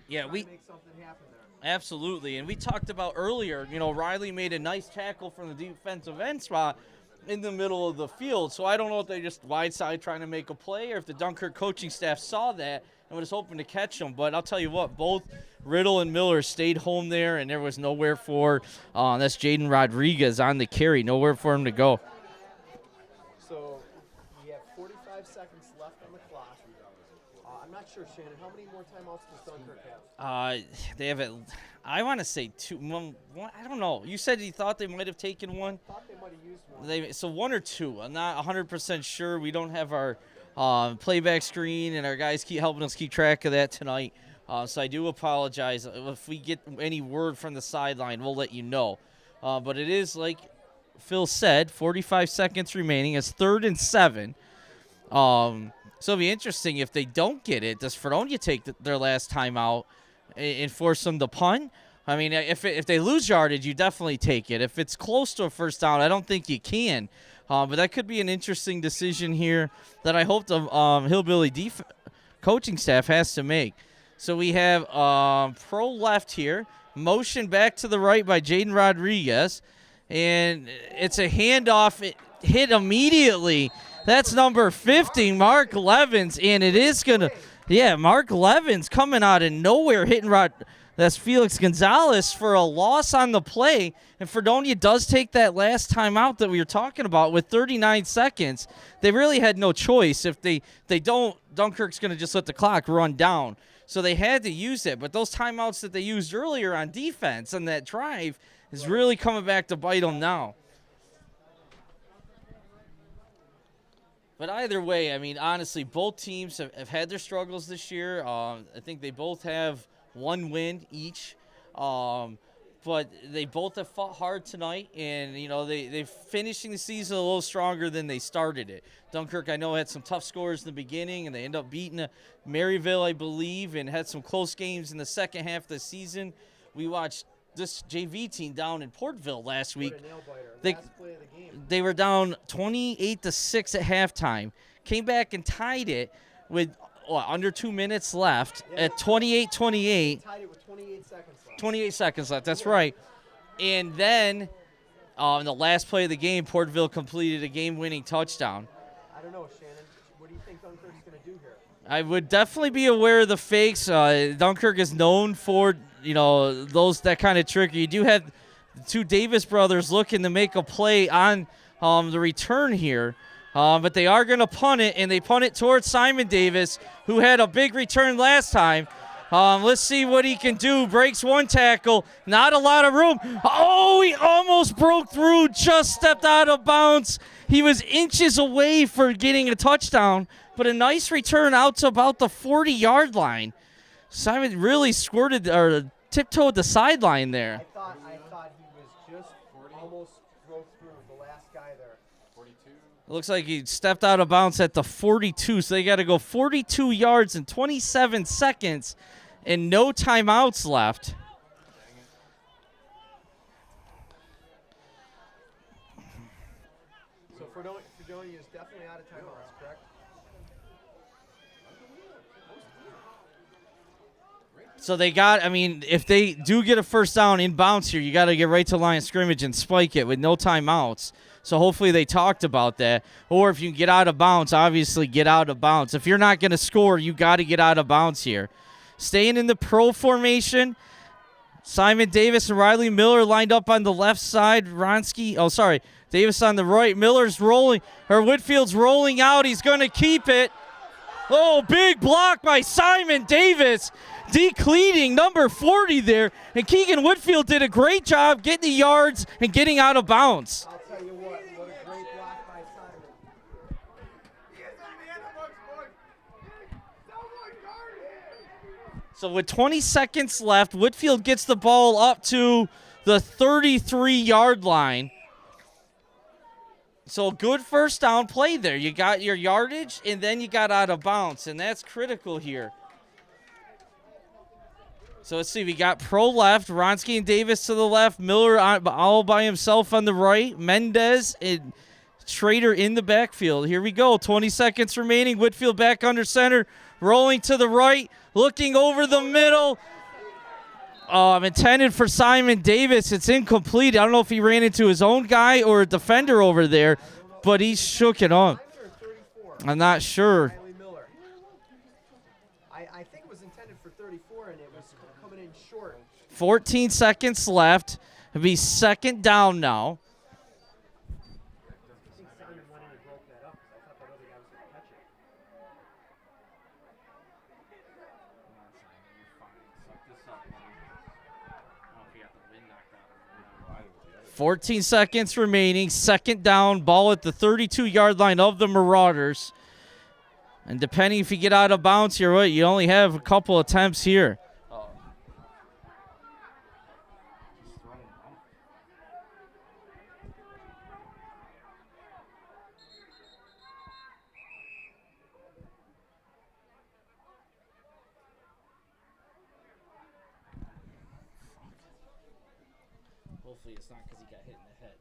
Yeah, Trying we to make something happen there. absolutely. And we talked about earlier, Riley made a nice tackle from the defensive end spot in the middle of the field. So I don't know if they just wide side trying to make a play or if the Dunkirk coaching staff saw that and was hoping to catch them. But I'll tell you what, both Riddle and Miller stayed home there, and there was nowhere for that's Jaden Rodriguez on the carry, nowhere for him to go. So we have 45 seconds left on the clock. I'm not sure, Shannon. How many more timeouts does Dunkirk have? They have it. I want to say two. One, I don't know. You said you thought they might have taken one. I thought they might have used one. So one or two. I'm not 100% sure. We don't have our playback screen, and our guys keep helping us keep track of that tonight. So I do apologize. If we get any word from the sideline, we'll let you know. But it is, like Phil said, 45 seconds remaining. It's 3rd and 7. So it'll be interesting if they don't get it. Does Fredonia take their last timeout and force them to punt? I mean, if they lose yardage, you definitely take it. If it's close to a first down, I don't think you can. But that could be an interesting decision here that I hope the Hillbilly coaching staff has to make. So we have pro left here, motion back to the right by Jaden Rodriguez, and it's a handoff. It hit immediately. That's number 50, Mark Levins, and it is going to, Mark Levins coming out of nowhere, hitting that's Felix Gonzalez for a loss on the play, and Fredonia does take that last timeout that we were talking about with 39 seconds. They really had no choice. If they don't, Dunkirk's going to just let the clock run down. So they had to use it, but those timeouts that they used earlier on defense on that drive is really coming back to bite them now. But either way, I mean, honestly, both teams have had their struggles this year. I think they both have one win each. But they both have fought hard tonight, and, they're finishing the season a little stronger than they started it. Dunkirk, I know, had some tough scores in the beginning, and they end up beating Maryville, I believe, and had some close games in the second half of the season. We watched this JV team down in Portville last week. They were down 28-6 at halftime, came back and tied it with under 2 minutes left at 28-28. Tied it with 28 seconds left. 28 seconds left, that's right. And then in the last play of the game, Portville completed a game-winning touchdown. I don't know, Shannon. What do you think Dunkirk's going to do here? I would definitely be aware of the fakes. Dunkirk is known for, that kind of trick. You do have the two Davis brothers looking to make a play on the return here. But they are going to punt it, and they punt it towards Simon Davis, who had a big return last time. Let's see what he can do. Breaks one tackle. Not a lot of room. Oh, he almost broke through. Just stepped out of bounds. He was inches away for getting a touchdown, but a nice return out to about the 40-yard line. Simon really squirted or tiptoed the sideline there. I thought he was just almost broke through the last guy there. 42. It looks like he stepped out of bounds at the 42, so they got to go 42 yards in 27 seconds and no timeouts left. So Fredonia is definitely out of timeouts, correct? So they got, if they do get a first down in bounds here, you got to get right to line of scrimmage and spike it with no timeouts. So hopefully they talked about that. Or if you can get out of bounds, obviously get out of bounds. If you're not going to score, you got to get out of bounds here. Staying in the pro formation, Simon Davis and Riley Miller lined up on the left side. Davis on the right. Miller's rolling, or Whitfield's rolling out. He's going to keep it. Oh, big block by Simon Davis. Decleating number 40 there. And Keegan Whitfield did a great job getting the yards and getting out of bounds. I'll tell you what a great block by Simon. So with 20 seconds left, Whitfield gets the ball up to the 33-yard line. So good first down play there. You got your yardage, and then you got out of bounds, and that's critical here. So let's see. We got pro left, Ronsky and Davis to the left, Miller all by himself on the right, Mendez and Schrader in the backfield. Here we go. 20 seconds remaining. Whitfield back under center. Rolling to the right. Looking over the middle. Intended for Simon Davis. It's incomplete. I don't know if he ran into his own guy or a defender over there, but he shook it on. I'm not sure. Riley Miller. I think it was intended for 34, and it was coming in short. 14 seconds left. It'll be second down now. I think Simon went in and broke that up because I thought that other guy was going to catch it. 14 seconds remaining. Second down. Ball at the 32-yard line of the Marauders. And depending if you get out of bounds here, you only have a couple attempts here. Hopefully it's not because he got hit in the head.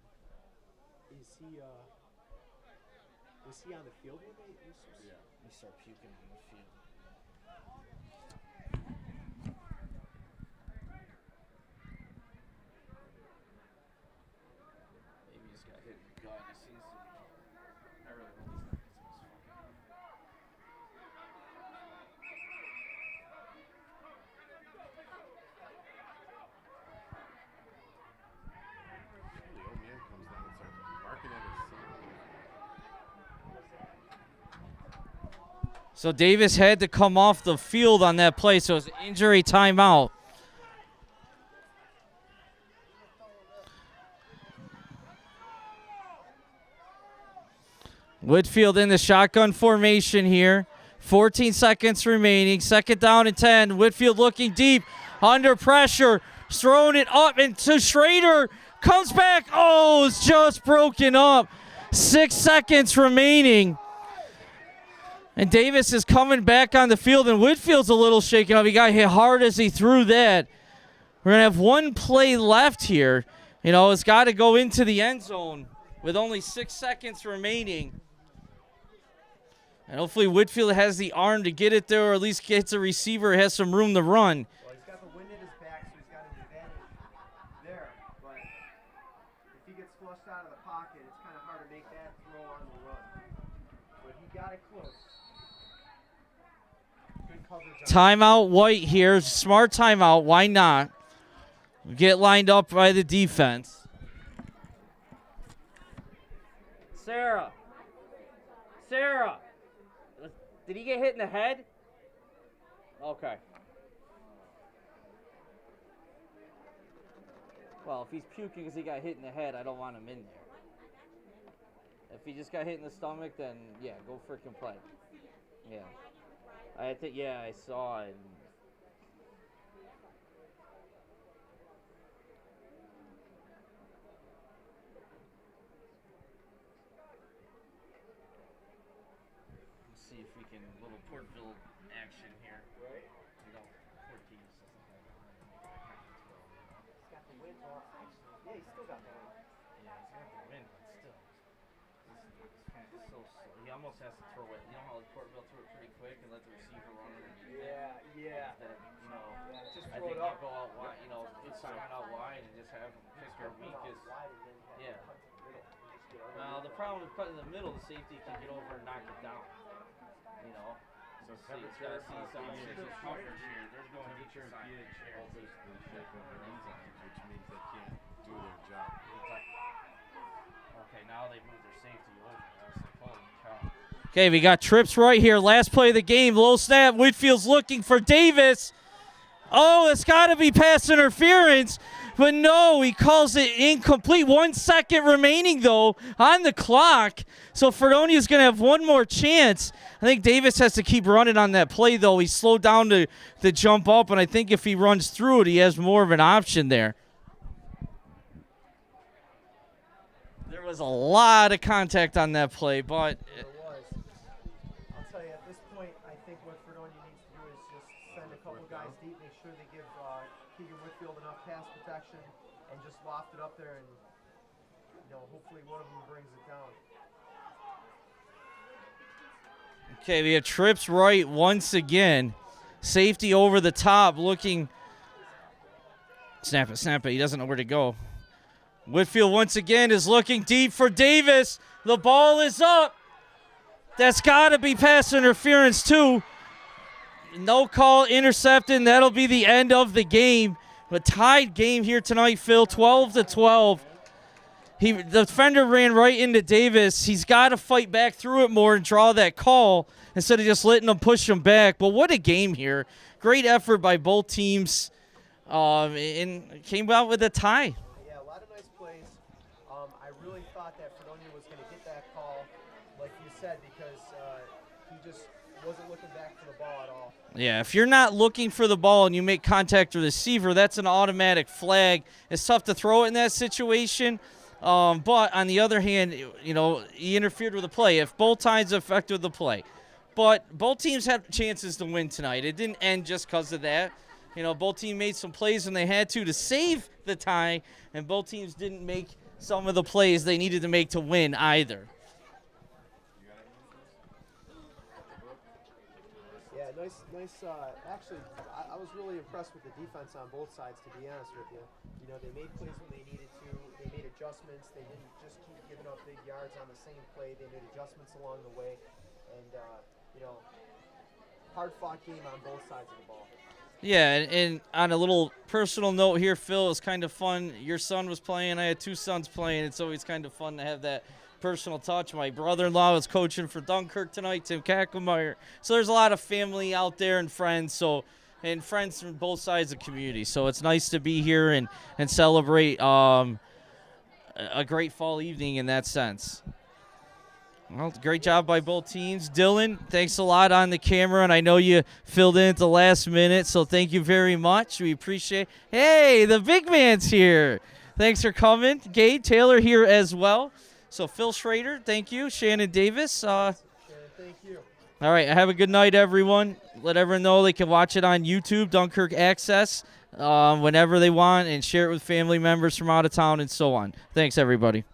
Was he on the field with me? Yeah. He started puking on the field. Maybe he just got hit in the gut. It seems to be. I really hope he's not because it was The old man comes down and starts barking at his son. So Davis had to come off the field on that play, so it's an injury timeout. Whitfield in the shotgun formation here. 14 seconds remaining. Second down and 10. Whitfield looking deep, under pressure, throwing it up into Schrader. Comes back. Oh, it's just broken up. 6 seconds remaining. And Davis is coming back on the field, and Whitfield's a little shaken up. He got hit hard as he threw that. We're going to have one play left here. You know, it's got to go into the end zone with only 6 seconds remaining. And hopefully Whitfield has the arm to get it there, or at least gets a receiver, has some room to run. Well, he's got the wind at his back, so he's got an advantage there. But if he gets flushed out of the pocket, it's kind of hard to make that throw on the run. But he got it close. Good coverage. Timeout White here. Smart timeout. Why not? Get lined up by the defense. Sarah. Did he get hit in the head? Okay. Well, if he's puking because he got hit in the head, I don't want him in there. If he just got hit in the stomach, then yeah, go freaking play. Yeah. I think I saw it. Let's see if we can little Portville action here. Right. You know, Portese doesn't have He's got the wind. Well, actually, yeah, he's still got the wind. Yeah, he's got the wind, but still. He's kind of so slow. He almost has to throw it. You know how like Portville threw it pretty quick and let the receiver run underneath it? Yeah. That, you know, Just I throw think it up. you go out wide, you know, put Simon out wide and just have him pick your weakest. Yeah. Now, the problem with cutting in the middle, the safety can get over and knock it down. You know? So he's got to see some coverage here. They're going to get your Temperature and side. pH all basically shake up their enzymes, which means they can't do their job. Okay, now they move their safety over. I was like, holy cow. Okay, we got trips right here. Last play of the game. Low snap. Whitfield's looking for Davis. Oh, it's got to be pass interference. But no, he calls it incomplete. 1 second remaining, though, on the clock. So Fredonia's going to have one more chance. I think Davis has to keep running on that play, though. He slowed down to jump up, and I think if he runs through it, he has more of an option there. There was a lot of contact on that play, but There was. I'll tell you, at this point, I think what Fredonia needs to do is just send a couple guys deep, make sure they give Keegan Whitfield enough pass protection, and just loft it up there, and hopefully one of them brings it down. Okay, we have trips right once again. Safety over the top looking. Snap it. He doesn't know where to go. Whitfield once again is looking deep for Davis. The ball is up. That's got to be pass interference too. No call, intercepted. That'll be the end of the game. A tied game here tonight, Phil, 12-12. The defender ran right into Davis. He's got to fight back through it more and draw that call instead of just letting them push him back. But what a game here. Great effort by both teams. And came out with a tie. Yeah, a lot of nice plays. I really thought that Fredonia was going to get that call, like you said, because he just wasn't looking back for the ball at all. Yeah, if you're not looking for the ball and you make contact with the receiver, that's an automatic flag. It's tough to throw it in that situation. But on the other hand, he interfered with the play. If both times affected the play. But both teams had chances to win tonight. It didn't end just because of that. Both teams made some plays when they had to save the tie, and both teams didn't make some of the plays they needed to make to win either. Yeah, nice. Actually, I was really impressed with the defense on both sides, to be honest with you. They made plays when they needed to. They made adjustments. They didn't just keep giving up big yards on the same play. They made adjustments along the way. And, hard-fought game on both sides of the ball. Yeah, and on a little personal note here, Phil, it's kind of fun. Your son was playing. I had two sons playing. It's always kind of fun to have that personal touch. My brother-in-law was coaching for Dunkirk tonight, Tim Kackelmeyer. So there's a lot of family out there and friends. And friends from both sides of the community. So it's nice to be here and celebrate a great fall evening in that sense. Well, great job by both teams. Dylan, thanks a lot on the camera, and I know you filled in at the last minute, so thank you very much. We appreciate it. Hey, the big man's here. Thanks for coming. Gabe Taylor here as well. So Phil Schrader, thank you. Shannon Davis. Shannon, thank you. All right, have a good night, everyone. Let everyone know they can watch it on YouTube, Dunkirk Access, whenever they want, and share it with family members from out of town and so on. Thanks, everybody.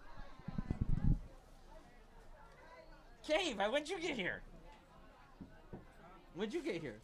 Cave, when'd you get here? When'd you get here?